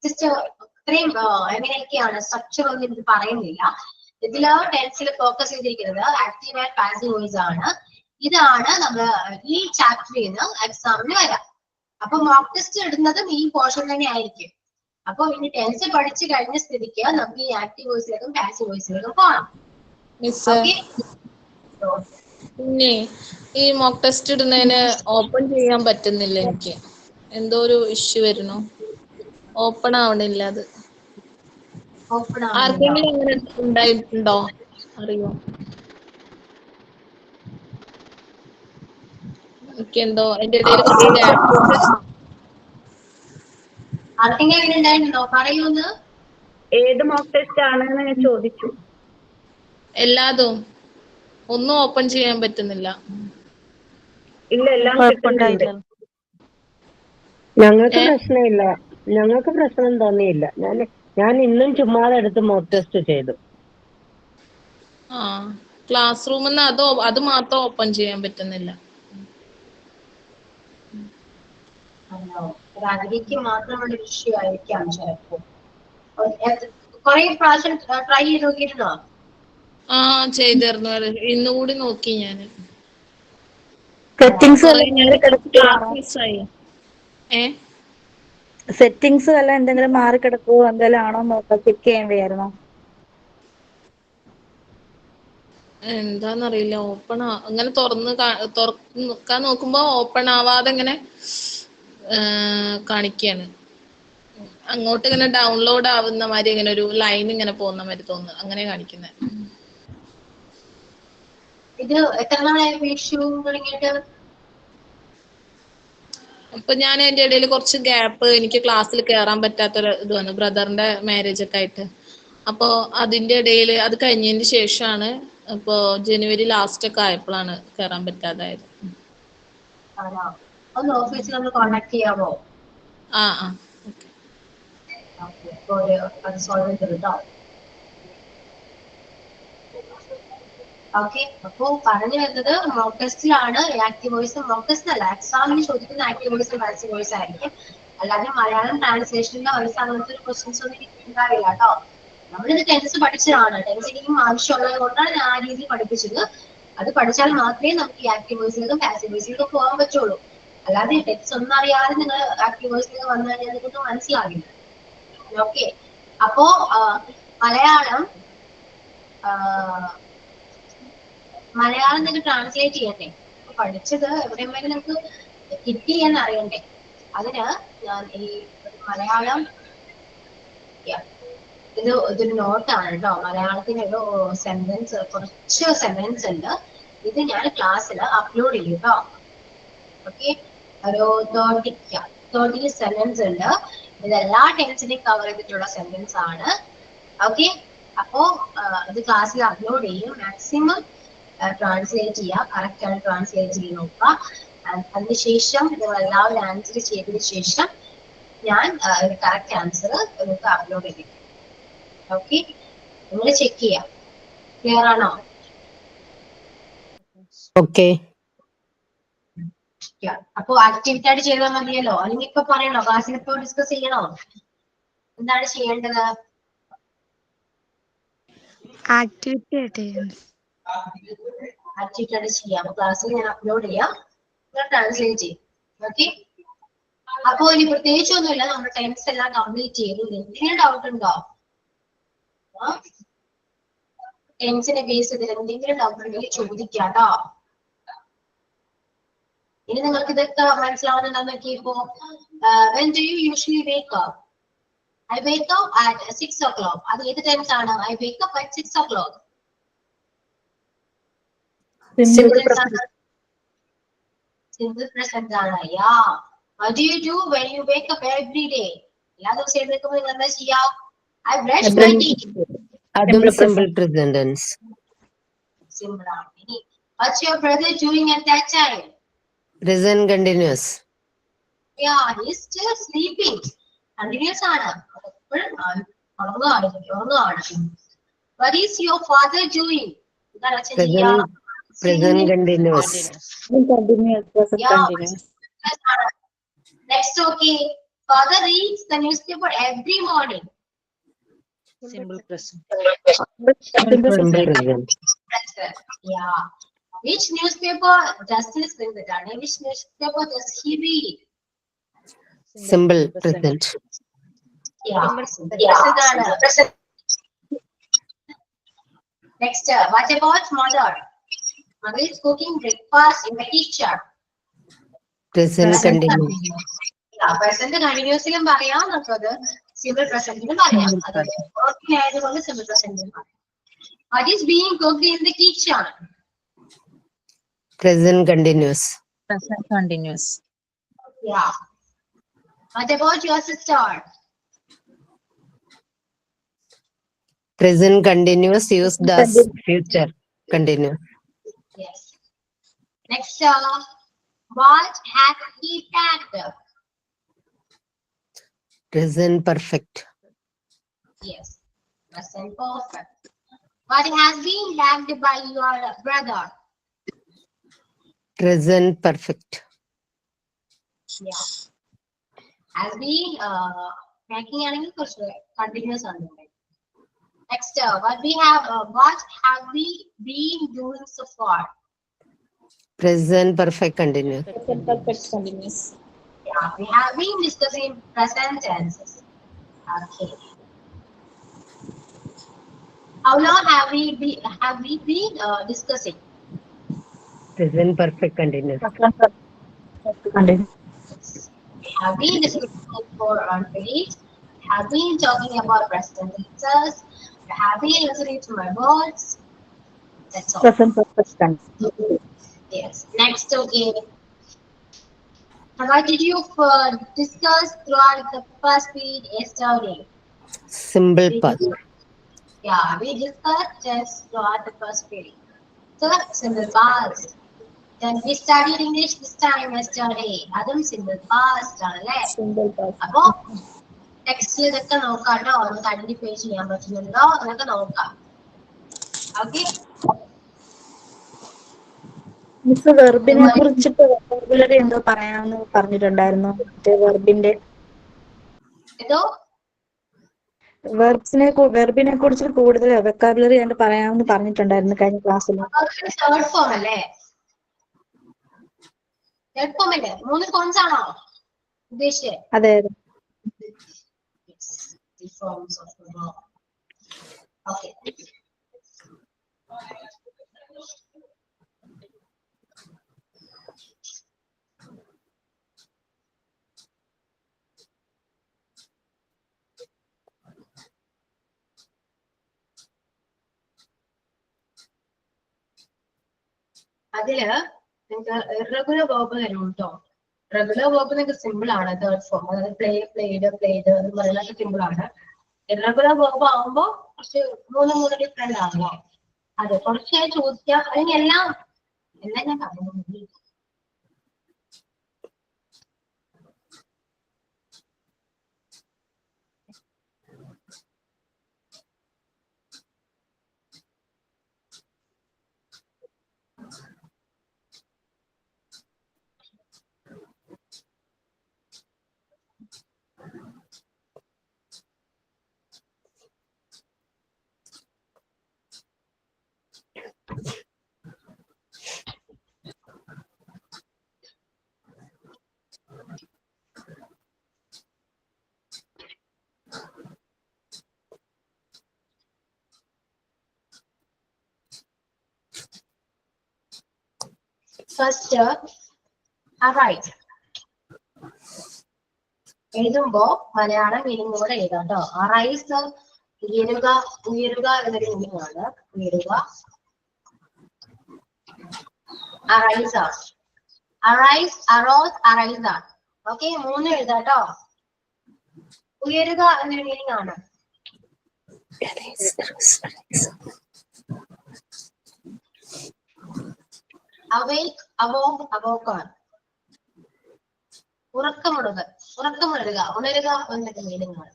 ജസ്റ്റ് ഇത്രയും എങ്ങനെയൊക്കെയാണ് സ്ട്രക്ചർ ഒന്നും എനിക്ക് പറയുന്നില്ല. ഇതില് ടെൻസിൽ ഫോക്കസ് ചെയ്തിരിക്കുന്നത് ആക്റ്റീവ് ആൻഡ് പാസീവ് വോയിസ് ആണ്. ഇതാണ് നമ്മൾ ഈ ചാപ്റ്ററിൽ നിന്ന് എക്സാമിന് വരാം. അപ്പൊ മോക്ക് ടെസ്റ്റ് ഇടുന്നതും ഈ പോർഷൻ തന്നെ ആയിരിക്കും. അപ്പൊ ഇനി ടെൻസ് പഠിച്ചു കഴിഞ്ഞ സ്ഥിതിക്ക് നമുക്ക് ഈ ആക്റ്റീവ് വോയിസിലേക്കും പാസീവ് വോയിസിലേക്കും പോകണം. പിന്നെ ഈ മോക്ക് ടെസ്റ്റ് ഇടുന്നതിന് ഓപ്പൺ ചെയ്യാൻ പറ്റുന്നില്ല, എനിക്ക് എന്തോ ഒരു ഇഷ്യൂ വരുന്നു, ഓപ്പൺ ആവണില്ല. അത് ആർക്കെങ്കിലും അങ്ങനെ ഉണ്ടായിട്ടുണ്ടോ അറിയോ? എനിക്കെന്തോ എന്റെ ഇടയിൽ കുറച്ച് ഗ്യാപ്പ്. ആർക്കെങ്കിലും എങ്ങനെ ഉണ്ടായിട്ടുണ്ടോ? പറയൂന്ന്. ഏത് മോക്ക് ടെസ്റ്റ് ആണെന്ന് ഞാൻ ചോദിച്ചു. എല്ലാതും ഒന്നും ഓപ്പൺ ചെയ്യാൻ പറ്റുന്നില്ല. ഇല്ല, എല്ലാം കിട്ടുന്നുണ്ട്. ഞങ്ങൾക്ക് പ്രശ്നമില്ല, ഞങ്ങൾക്ക് പ്രശ്നം തോന്നിയില്ല. ഞാൻ ഇന്നും ചുമ്മാതെ എടുത്ത് മോക്ക് ടെസ്റ്റ് ചെയ്തു. ആ ക്ലാസ് റൂമിൽ നിന്ന് അത് മാത്രം ഓപ്പൺ ചെയ്യാൻ പറ്റുന്നില്ല. അതിലേക്ക് മാത്രമുള്ള ഇഷ്യൂ ആയിരിക്കാം ചിലപ്പോ. കുറെ പ്രാവശ്യം ട്രൈ ചെയ്ത് നോക്കിയിരുന്നോ? ആ ചെയ്തിരുന്നു, ഇന്നുകൂടി നോക്കി ഞാൻ. സെറ്റിങ്സ് സെറ്റിങ്സ് വല്ല എന്തെങ്കിലും മാറിക്കിടക്കുവോ എന്തെങ്കിലും ആണോ നോക്കാം, ചെക്ക് ചെയ്യാൻ വയ്യായിരുന്നോ? എന്താന്നറിയില്ല, ഓപ്പൺ അങ്ങനെ തുറക്കാൻ നോക്കുമ്പോ ഓപ്പൺ ആവാതെ ഇങ്ങനെ കാണിക്കാണ്. അങ്ങോട്ട് ഇങ്ങനെ ഡൗൺലോഡ് ആവുന്ന മാതിരി ഇങ്ങനെ ഒരു ലൈൻ ഇങ്ങനെ പോകുന്ന മാതിരി തോന്നുന്നു, അങ്ങനെ കാണിക്കുന്നത്. ഇത് എത്ര നാളായി ഇഷ്യൂ തുടങ്ങിയിട്ട്? അപ്പൊ ഞാൻ അതിന്റെ ഇടയിൽ കുറച്ച് ഗ്യാപ്പ്, എനിക്ക് ക്ലാസ്സിൽ കയറാൻ പറ്റാത്തൊരു ഇത് വന്നു, ബ്രദറിന്റെ മാരേജ് ഒക്കെ ആയിട്ട്. അപ്പോ അതിന്റെ ഇടയിൽ അത് കഴിഞ്ഞതിന് ശേഷമാണ് ഇപ്പോ ജനുവരി ലാസ്റ്റ് ഒക്കെ ആയപ്പോഴാണ് കയറാൻ പറ്റാതായത്. ഒന്ന് ഓഫീസിൽ ഒന്ന് കോണ്ടാക്ട് ചെയ്യാമോ? ആ അത് സോൾവ് ചെയ്തിട്ടോ. ഓക്കെ, അപ്പൊ പറഞ്ഞു വരുന്നത് മോക്ക് ടെസ്റ്റിലാണ് ആക്റ്റീവ് വോയിസ്. മോക്ക് ടെസ്റ്റ് അല്ല, എക്സാമിന് ചോദിക്കുന്ന ആക്റ്റീവ് വോയിസും പാസീവ് വോയിസ് ആയിരിക്കും. അല്ലാതെ മലയാളം ട്രാൻസ്ലേഷനിലോ വോയിസ് അങ്ങനത്തെ ഒരു ക്വസ്റ്റ്യൻസ് ഒന്നും ഉണ്ടാവില്ല കേട്ടോ. നമ്മളിത് ടെൻസ് പഠിച്ചതാണ്, ടെൻസ് ഇനിയും ആവശ്യമുള്ളത് കൊണ്ടാണ് ഞാൻ ആ രീതിയിൽ പഠിപ്പിച്ചത്. അത് പഠിച്ചാൽ മാത്രമേ നമുക്ക് ഈ ആക്റ്റീവ് വോയിസിലേക്കും പാസീവ് വോയിസിലേക്കും പോകാൻ പറ്റുള്ളൂ. അല്ലാതെ ഈ ടെൻസ് ഒന്നും അറിയാതെ നിങ്ങൾ ആക്റ്റീവ് വോയിസിലേക്ക് വന്നു കഴിഞ്ഞാൽ നിങ്ങൾക്ക് മനസ്സിലാകില്ല. ഓക്കെ, അപ്പോ മലയാളം നിങ്ങൾക്ക് ട്രാൻസ്ലേറ്റ് ചെയ്യണ്ടേ? പഠിച്ചത് എവിടെയും വരെ നിങ്ങൾക്ക് കിട്ടി എന്ന് അറിയണ്ടേ? അതിന് ഞാൻ ഈ മലയാളം ഇതൊരു നോട്ടാണ് കേട്ടോ. മലയാളത്തിന് ഒരു സെന്റൻസ്, കുറച്ച് സെന്റൻസ് ഉണ്ട്. ഇത് ഞാൻ ക്ലാസ്സിൽ അപ്ലോഡ് ചെയ്യും കേട്ടോ. ഓക്കെ, ഒരു 30 സെന്റൻസ് ഉണ്ട്. ഇതെല്ലാ ടെൻസിനെയും കവർ ചെയ്തിട്ടുള്ള സെന്റൻസ് ആണ്. ഓക്കെ, അപ്പോ ഇത് ക്ലാസ്സിൽ അപ്ലോഡ് ചെയ്യും. മാക്സിമം ട്രാൻസ്ലേറ്റ് ചെയ്യുക, കറക്റ്റ് ആണ് ട്രാൻസ്ലേറ്റ് ചെയ്ത് നോക്കുക. അതിനുശേഷം നിങ്ങൾ എല്ലാവരും ആൻസർ ചെയ്തതിനു ശേഷം ഞാൻ കറക്റ്റ് ആൻസർ നിങ്ങൾക്ക് അപ്ലോഡ് ചെയ്യും. ഓക്കെ, നിങ്ങൾ ചെക്ക് ചെയ്യാം. ക്ലിയർ ആണോ? ഓക്കെ, അപ്പൊ ആക്ടിവിറ്റി ആയിട്ട് ചെയ്താൽ മതിയല്ലോ, അല്ലെങ്കിൽ ഇപ്പൊ പറയണോ? ക്ലാസ്സിൽ ഇപ്പൊ ഡിസ്കസ് ചെയ്യണോ? എന്താണ് ചെയ്യേണ്ടത്? ആക്ടിവിറ്റി ആയിട്ട് ചെയ്യാം. ക്ലാസ്സിൽ ഞാൻ അപ്ലോഡ് ചെയ്യാം, നിങ്ങൾ ട്രാൻസ്ലേറ്റ് ചെയ്യും. ഓക്കെ, അപ്പൊ ഇനി പ്രത്യേകിച്ച് ഒന്നുമില്ല, നമ്മുടെ ടെൻസ് എല്ലാം കംപ്ലീറ്റ് ചെയ്തു. എന്തെങ്കിലും ഡൗട്ട് ഉണ്ടോ? ടെൻസിനെ ബേസ് ചെയ്ത് എന്തെങ്കിലും ഡൗട്ട് ഉണ്ടെങ്കിൽ ചോദിക്കാട്ടോ. ഇനി നിങ്ങൾക്ക് ഇതൊക്കെ മനസ്സിലാവുന്നുണ്ടെന്ന് നോക്കിയപ്പോ, when do you usually wake up? I wake up at 6 o'clock. അത് ഏത് ടൈംസ് ആണ്? I wake up at 6 o'clock. Simple present ആണ്. Yeah. What do you do when you wake up every day? എല്ലാ ദിവസവും എഴുന്നേൽക്കുമ്പോൾ നിങ്ങൾ എന്താ ചെയ്യാ? I brush my teeth. അതും simple present tense. Simple ആണ്. ഇനി, what's your brother doing at that time? Present continuous. Yeah, he's still sleeping. Continuous ആണ്. എപ്പോഴും ഉറങ്ങുകയാണ്. What is your father doing? എന്താണ് അച്ഛൻ ചെയ്യാ? Present continuous. Next, okay. Father reads the newspaper every morning. Simple present. Simple present. Yeah. Which newspaper does this visit? Which newspaper does he read? Simple present. Yeah. Present. Next, what about mother? Mother is cooking breakfast in the kitchen. Present continuous. Yeah, present continuously പറയാം, നമുക്കത് simple present പറയാം. അത് working ആയതുകൊണ്ട് simple present പറയാം. What is being cooked in the kitchen? Present continuous. Present continuous. Yeah. What about your sister? Present continuous used as future continuous. Yes. Next, what has he packed? Present perfect. Yes. Present perfect. What has been packed by your brother? Present perfect. Yeah. Has been packing ആണെങ്കിൽ കുറച്ച് continuous ആണ്. Next, what have we been doing so far? Present perfect continuous. Present perfect continuous. Yeah, we have been discussing present tenses. Okay. How long have we been discussing? Present perfect continuous. We have been discussing for unpaid. We have been talking about present tenses. We have been listening to my words. That's all. Present perfect continuous. Yes. Next, okay. What did you discuss throughout the first period yesterday? Simple past. Yeah, we discussed just throughout the first period. So, simple past. Then we studied English this time yesterday. Adum simple past ആണല്ലേ? Simple past. അപ്പോ ടെക്സ്റ്റിൽ ഇതൊക്കെ നോക്കാട്ടോ, നമുക്ക് identify ചെയ്യാൻ പറ്റുന്നുണ്ടോ എന്നൊക്കെ നോക്കാം. Okay. Miss വെർബിനെ കുറിച്ചിട്ട് വൊക്കാബുലറി എന്തോ പറയാമെന്ന് പറഞ്ഞിട്ടുണ്ടായിരുന്നു. മറ്റേ വെർബിന്റെ ഏതോ വെർബിനെ കുറിച്ച് കൂടുതൽ വൊക്കാബുലറി ആയിട്ട് പറയാമെന്ന് പറഞ്ഞിട്ടുണ്ടായിരുന്നു കഴിഞ്ഞ ക്ലാസ്സിൽ. തേർഡ് ഫോം അല്ലേ? തേർഡ് ഫോം അല്ലേ? 3 ഫോംസ് ആണോ ഉദ്ദേശിച്ചത്? അതെ അതെ. The forms of the verb. Okay. അതില് നിങ്ങൾക്ക് ഇറഗുലർ വേർബ് തരും കേട്ടോ. റെഗുലർ വേർബ് നിങ്ങൾക്ക് സിമ്പിൾ ആണ്. തേർഡ് ഫോം, അതായത് പ്ലേഡ് എന്ന് പറയുന്നത് സിമ്പിൾ ആണ്. ഇറഗുലർ വേർബ് ആകുമ്പോ കുറച്ച് മൂന്ന് ഡിഫറെന്റ് ആണല്ലോ. അത് കുറച്ച് ചോദിക്കാം. അല്ലെങ്കിൽ എല്ലാം ഞാൻ പറഞ്ഞു. First, arise. എഴുതുമ്പോ മലയാളം മീനിങ് കൂടെ എഴുതാം കേട്ടോ. അറൈസ് ഉയരുക എന്നൊരു മീനിങ് ആണ്. ഉയരുക, അറൈസ്. Arise, arose, arise ആണ്. ഓക്കെ, 3 എഴുതാട്ടോ. ഉയരുക എന്നൊരു മീനിങ് ആണ്. Awake, awoke, awoke ആണ്. ഉറക്കമുണരുക, ഉണരുക എന്നൊക്കെ മീനിങ് ആണ്.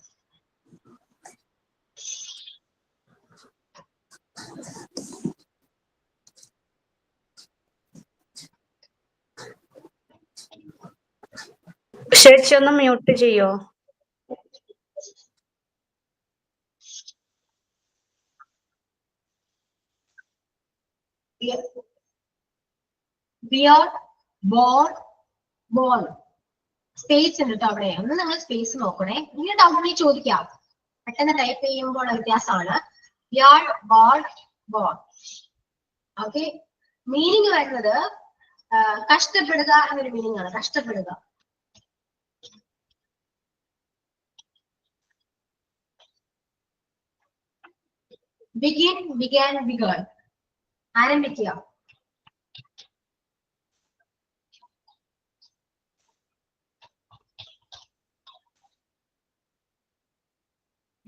ചേച്ചി ഒന്ന് മ്യൂട്ട് ചെയ്യോ? Beard, ball, ball. സ്പേസ് ഉണ്ട് കേട്ടോ അവിടെ. ഒന്ന് നിങ്ങൾ സ്പേസ് നോക്കണേ. ഇങ്ങനെ ഡൗട്ട് ചോദിക്കാം, പെട്ടെന്ന് ടൈപ്പ് ചെയ്യുമ്പോൾ വ്യത്യാസമാണ്. Beard, bore, bore. Okay, meaning വരുന്നത് കഷ്ടപ്പെടുക എന്നൊരു മീനിങ് ആണ്. കഷ്ടപ്പെടുക. Begin, began, begun. ആരംഭിക്കുക.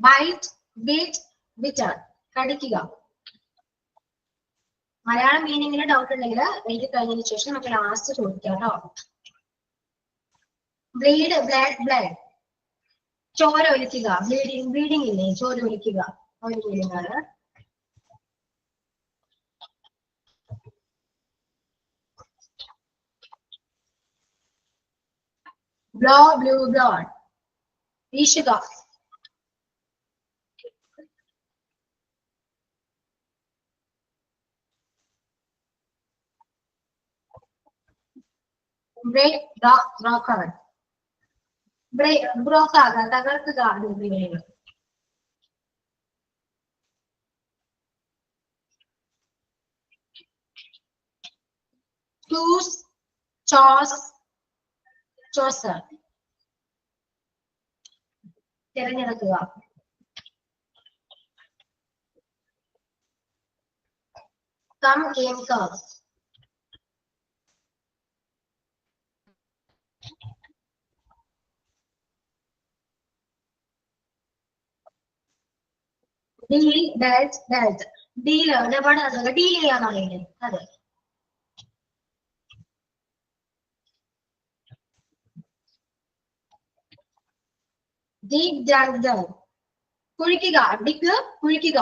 Bite, bit, bitten. കടിക്കുക. മലയാളം മീനിങ്ങിന് ഡൗട്ട് ഉണ്ടെങ്കിൽ എഴുതി കഴിഞ്ഞതിന് ശേഷം നമുക്ക് ലാസ്റ്റ് ചോദിക്കാം കേട്ടോ. Bleed, bled, bled. ചോര ഒലിക്കുക. ബ്ലീഡിങ്, ബ്ലീഡിങ് ഇല്ലേ, ചോര ഒലിക്കുക. ഒരു മീനിങ് ആണ്. Blow, blew, blown. വീശുക. Break, broken. ബ്രോക്ക് ആകുക, തകർക്കുക. Choose, chose, chosen. തിരഞ്ഞെടുക്കുക. Come, came, come. Deal, dealt, dealt. Deal ഇടപാട്, ഡീൽ ചെയ്യാന്ന് പറയുന്നത്. അതെ. Deep, dug, dug. കുഴിക്കുക. ഡിഗ്, കുഴിക്കുക.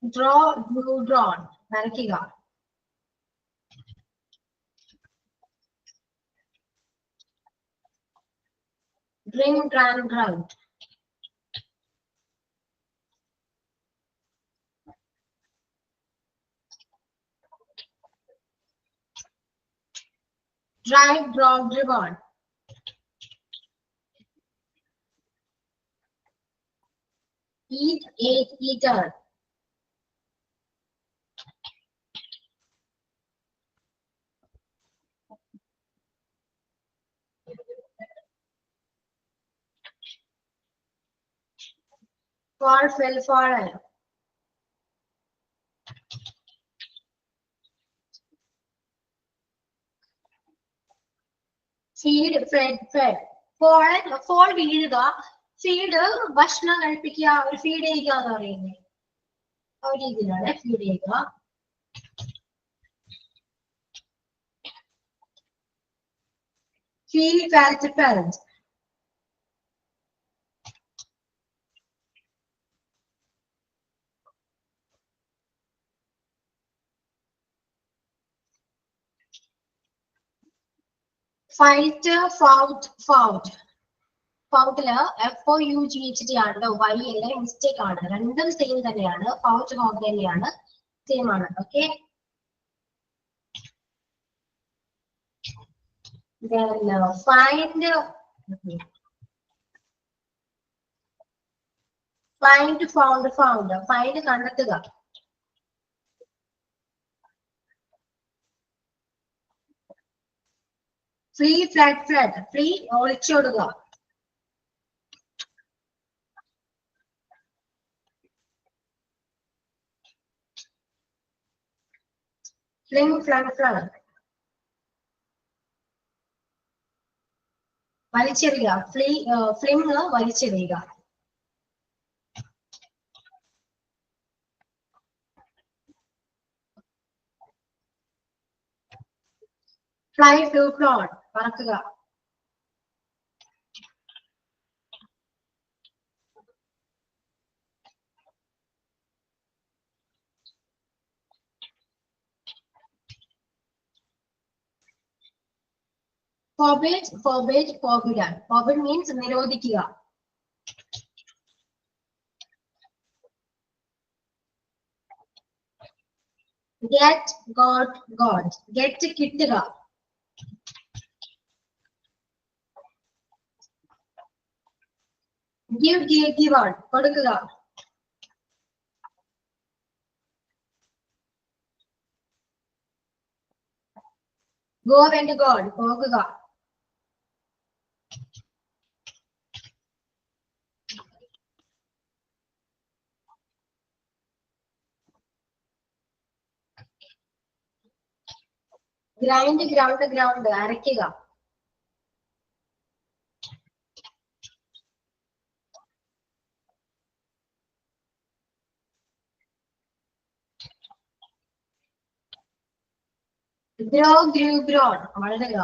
Draw, drew, drawn. വരയ്ക്കുക. Drink, drank, drunk. Drive, drove, driven. Eat, ate, eaten. Fall, fell, fallen. Feed, fed, fed. Fallen, fall വീഴുക. Feed ഭക്ഷണം കഴിപ്പിക്കുക, ഒരു ഫീഡ് ചെയ്യുക എന്ന് പറയുന്നത്. ആ ഒരു രീതിയിലാണ് ഫീഡ് ചെയ്യുക. Feel, felt, felt. Fight, fought, fought. ഫൗട്ടില് FOUGHT ആണ്. Y അല്ല, മിസ്റ്റേക്ക് ആണ്. രണ്ടും സെയിം തന്നെയാണ്. ഫൗട്ട്, ഫൗട്ട് തന്നെയാണ്, സെയിം ആണ്. Okay, find, find, found, found. Find കണ്ടെത്തുക. ഫ്ലീ ഫ്ലഡ് ഫ്ലഡ് ഫ്ലീ ഒളിച്ചോടുക. ഫ്ലിങ് ഫ്ലഡ് ഫ്ലഡ് വലിച്ചെറിയുക. ഫ്ലിങ് വലിച്ചെറിയുക. ഫ്ലൈ ടു ഫ്ലോൺ പറക്കുക. Forbid, forbid, forbidden. Forbid means നിരോധിക്കുക. Get, got, got. Get കിട്ടുക. Give, give, given. കൊടുക്കുക. Go and gone. പോകുക. Grind, ground, ground അരയ്ക്കുക. ഗ്രോ, ഗ്രൂ, ഗ്രോൺ വളരുക.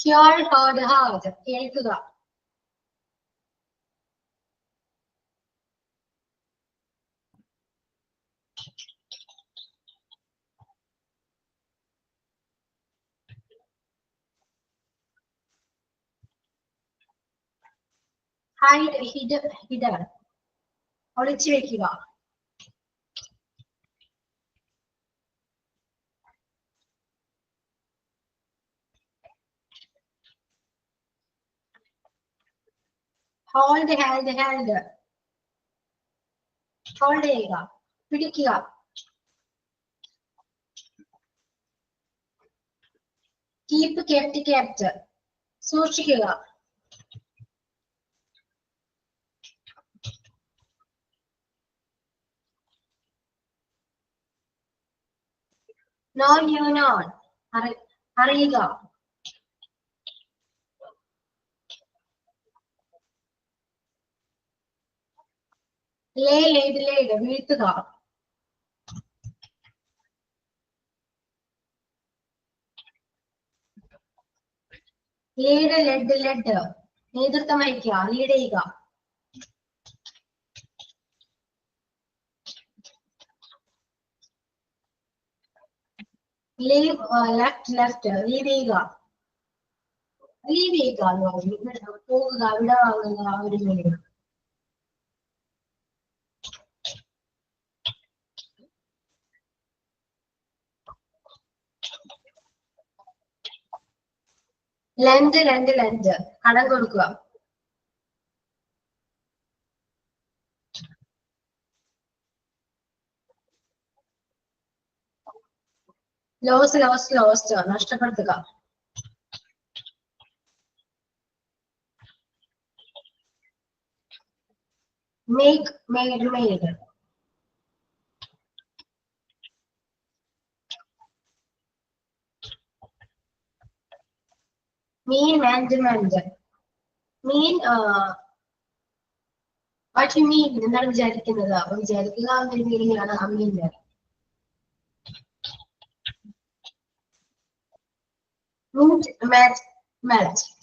ഹിയർ, ഹേർഡ്, ഹേർഡ് കേൾക്കുക. ഹൈഡ്, ഹിഡൻ ഒളിച്ചു വെക്കുക. ഹോൾഡ്, ഹെൽഡ്, ഹെൽഡ് ഹോൾഡ് ചെയ്യുക. പിടിക്കുക. കീപ്പ്, കെപ്റ്റ്, കെപ്റ്റ് സൂക്ഷിക്കുക. നോ, ന്യൂ, നോൺ അറിയുക. ലേ, ലേഡ്, ലേഡ് വീഴ്ത്തുക. ലീഡ്, ലെഡ്, ലെഡ് നേതൃത്വം വഹിക്കുക. ലീഡ് ചെയ്യുക. ലീവ്, ലെഫ്റ്റ്, ലെഫ്റ്റ് ലീവ് ചെയ്യുക. ലീവ് ചെയ്യുക എന്ന് പറഞ്ഞു. പോകുക, വിട വാങ്ങുക, ഒരു ലീവ്. ലെൻഡ്, ലെൻഡ്, ലെൻഡ് കടം കൊടുക്കുക. ലോസ്, ലോസ്, ലോസ്റ്റ് നഷ്ടപ്പെടുത്തുക. Make, made, made mean, meant, meant mean what you mean എന്താണ് വിചാരിക്കുന്നത്. അപ്പൊ വിചാരിക്കുക എന്നൊരു മീനിങ് ആണ് അമീന്റെ. Meet, met, melt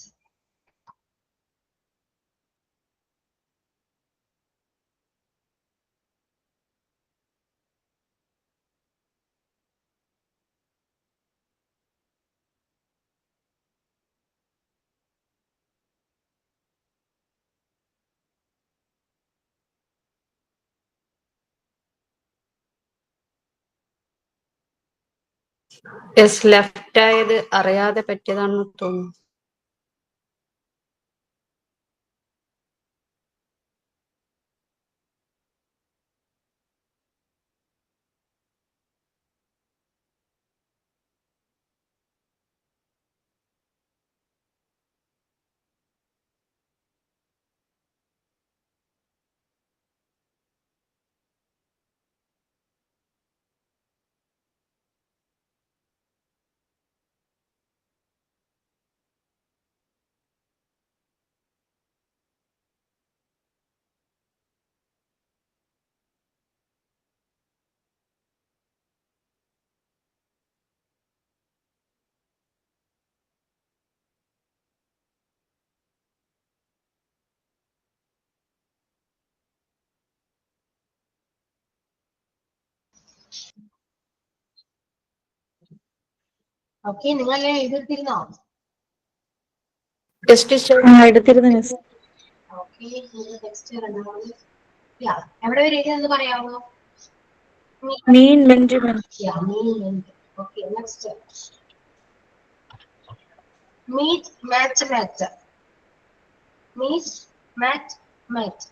yes, left ആയത് അറിയാതെ പറ്റിയതാണെന്ന് തോന്നുന്നു. ഓക്കെ, നിങ്ങൾ എഴുതിയിരുന്നോ? Yes teacher. എടുത്തിരുന്നു മിസ്. ഓക്കെ, നെക്സ്റ്റ് എവിടെ വരെ എഴുതിയെന്ന് പറയാമോ? Mean Benjamin. Okay, next meet match match. Meet mat mat.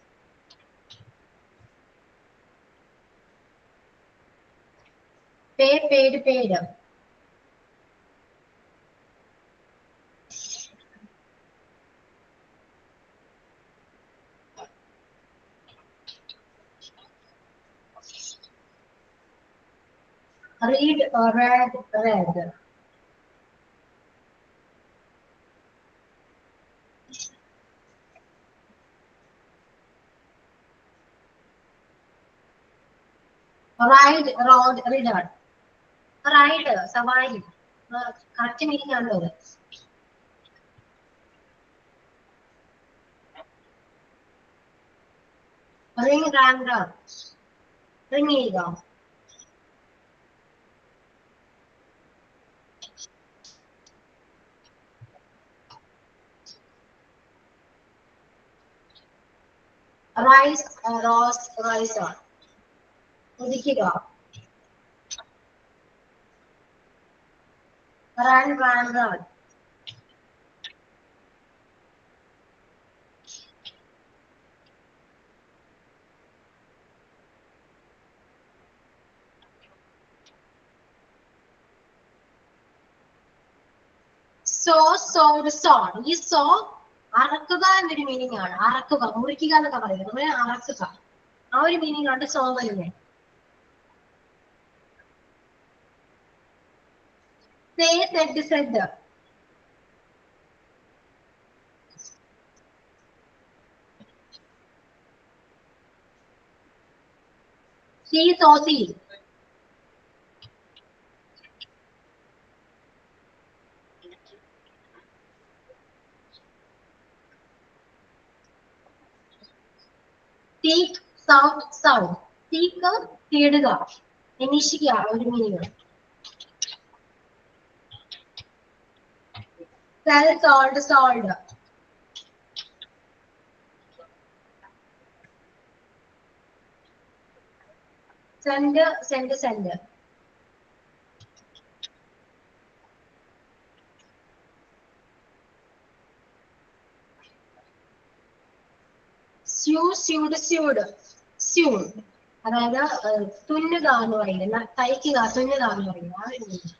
Pay paid paid. read read read. ride rode ridden. ride സവാരി. കറക്റ്റ് മീനിങ് ആണല്ലോ അത്. ring rang rang. റിങ് ചെയ്യുക. Rice rose rice. ഉദിക്കുക. run run run. So സോഡ് zone. ഈ so അറക്കുക എന്നൊരു meaning ആണ്. അറക്കുക, മുറിക്കുക എന്നൊക്കെ പറയുന്നത്. നമ്മളെ അറക്കുക, ആ ഒരു മീനിങ് ആണ് സോ വരുന്നത്. Say said said. See saw see. Seek sound sound. Seek തേടുക, അന്വേഷിക്കുക, ഒരു meaning. Sell sold sold. Send send send. Sew sewed sewed. Sewn അതായത് തുന്നുക എന്ന് പറയുന്നത്, തയ്ക്കുക, തുന്നുക എന്ന് പറയുന്നത്, ആ ഒരു meaning.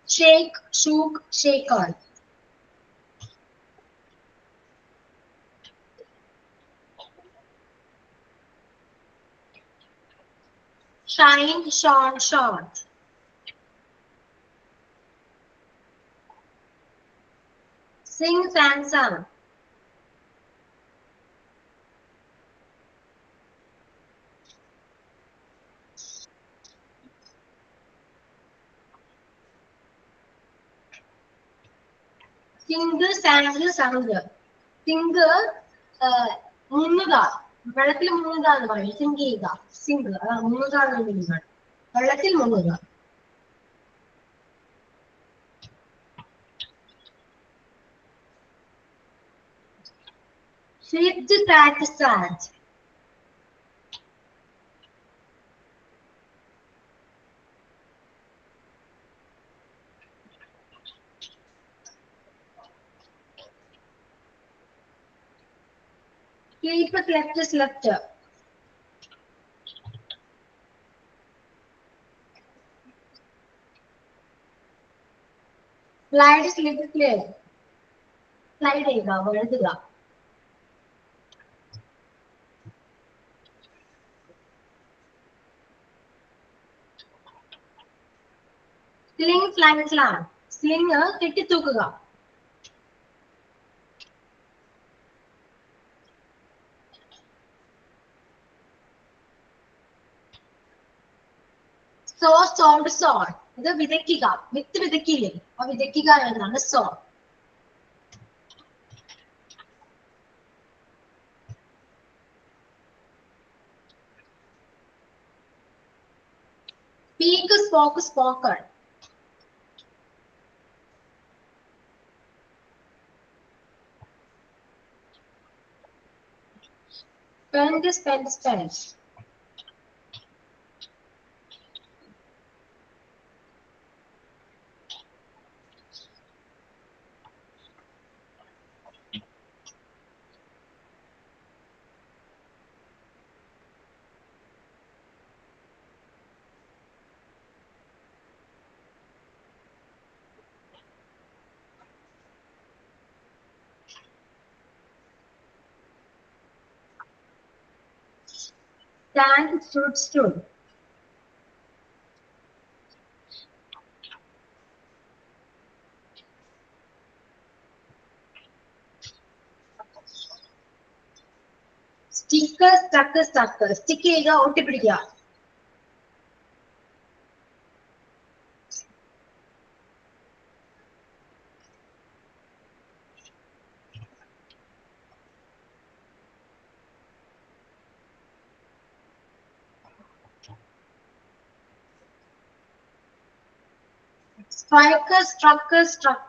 Shake shook shaken. Shine shone shone. Sing sang sang. Sink sank sunk. Sink മുങ്ങുക, വെള്ളത്തിൽ മുങ്ങുക എന്ന് പറയും. സിങ്ക് ചെയ്യുക, സിങ്ക് മുങ്ങുക എന്ന മീനിങ് ആണ്. വെള്ളത്തിൽ മുങ്ങുക. Sit sat sat. sleep slept slept. slide slip slid. slide ചെയ്യുക, വഴുതുക. sling slang slang. sling കെട്ടിത്തൂക്കുക. Sow sowed sown. ഇത് വിതയ്ക്കുക, വിത്ത് വിതയ്ക്കില്ലേ, ആ വിതയ്ക്കുക എന്നതാണ് sow. Speak, spoke, spoken. Spend, spent, spent. Stand, stood, stood. Stick, stuck, stuck. Stick ചെയ്യുക, ഒട്ടിപ്പിടിക്കുക. Strike, struck, struck.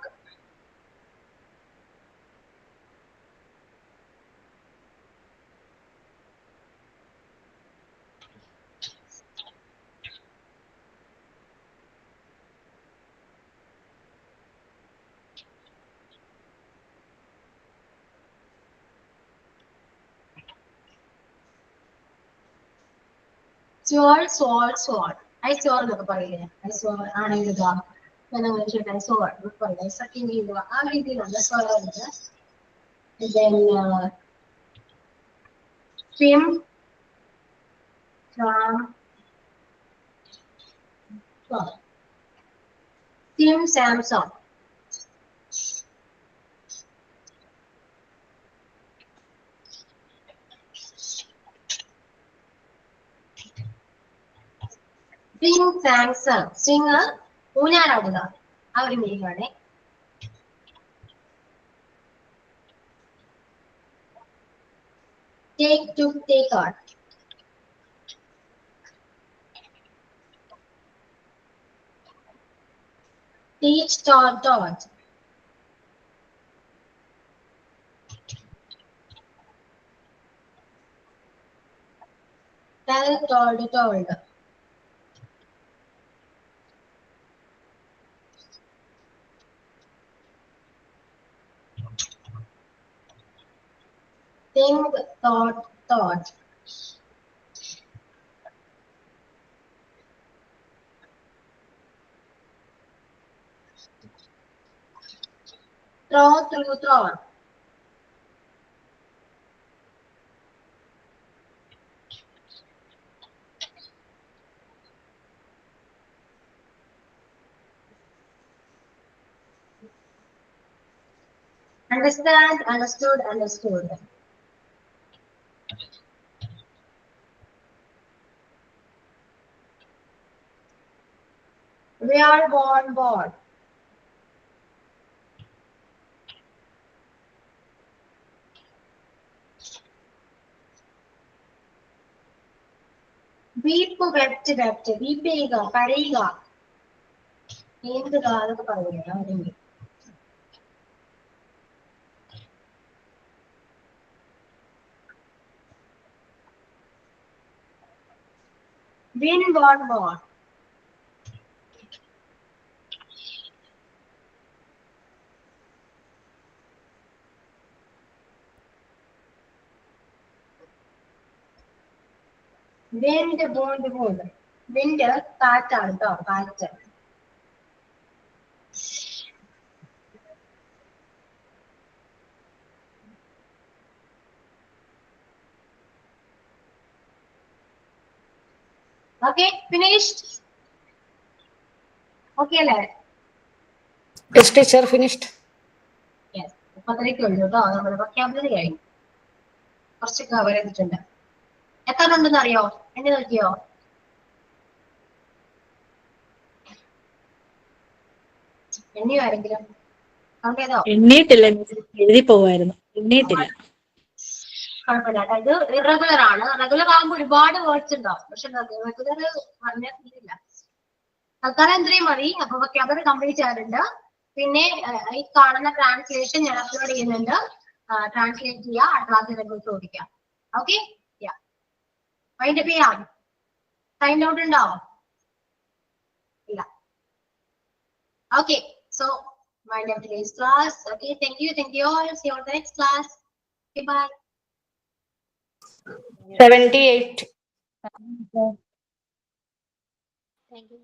Sword, sword, sword. I sword എന്നൊക്കെ പറയില്ലേ? I sword ആണെങ്കിൽ ഇതാ. I sword എന്നൊക്കെ പറയില്ലേ? Second ചെയ്യുക. ആ രീതിയിലുള്ള സ്വരമുണ്ട്. Then swim, swam, swam. Swim, Samsung. Swing, Samsung. Swing, ഊഞ്ഞാലാടുക. ആ ഒരു മീനിങ് ആണ്. Take, took, take out. Teach, taught, taught. Tell, told, told. Think, thought, thought. Throw, through, thrown. Understand, understood, understood. We are born, born. Weep, wept, wept. Weep ചെയ്യുക, കരയുക. നീന്തുക എന്നൊക്കെ പറയില്ലേ? അവരെങ്കിൽ win, born, born. Wind, bond, bond. Wind, കാറ്റാണ് കേട്ടോ, കാറ്റ്. Okay, finished? Okay അല്ലേ? Yes, teacher, finished. Yes. ഇപ്പൊ അത്രയൊക്കെ ഉള്ളൂ കേട്ടോ. നമ്മുടെ വൊക്കാബുലറി കഴിഞ്ഞു. കുറച്ച് കവർ ചെയ്തിട്ടുണ്ട്. എത്ര ഉണ്ടെന്ന് അറിയോ? എന്നെ നോക്കിയോ? എണ്ണിയോ ആരെങ്കിലും? കൗണ്ട് ചെയ്തോ? എണ്ണീട്ടില്ല, എഴുതി പോവായിരുന്നു. എണ്ണീട്ടില്ല. കുഴപ്പമില്ല. ഇത് ഇറഗുലർ ആണ്. റെഗുലർ ആകുമ്പോൾ ഒരുപാട് വേർഡ്സ് ഉണ്ടാവും. പക്ഷെ റെഗുലർ പറഞ്ഞില്ല. തൽക്കാലം ഇത്രയും മതി. അപ്പൊ വൊക്കാബുലറി കംപ്ലീറ്റ് ആയിട്ടുണ്ട്. പിന്നെ ഈ കാണുന്ന ട്രാൻസ്ലേഷൻ ഞാൻ അപ്ലോഡ് ചെയ്യുന്നുണ്ട്. ട്രാൻസ്ലേറ്റ് ചെയ്യുക, അടുത്ത ക്ലാസ്സിൽ വരുമ്പോൾ ചോദിക്കാം. ഓക്കെ, മൈൻഡ് അപ്പ് ചെയ്യാം. സൈൻ ഔട്ട് ഉണ്ടോ? ഇല്ല. Okay, so mind up today's class. Okay, thank you all. See you on the next class. Okay, bye. 78. Thank you.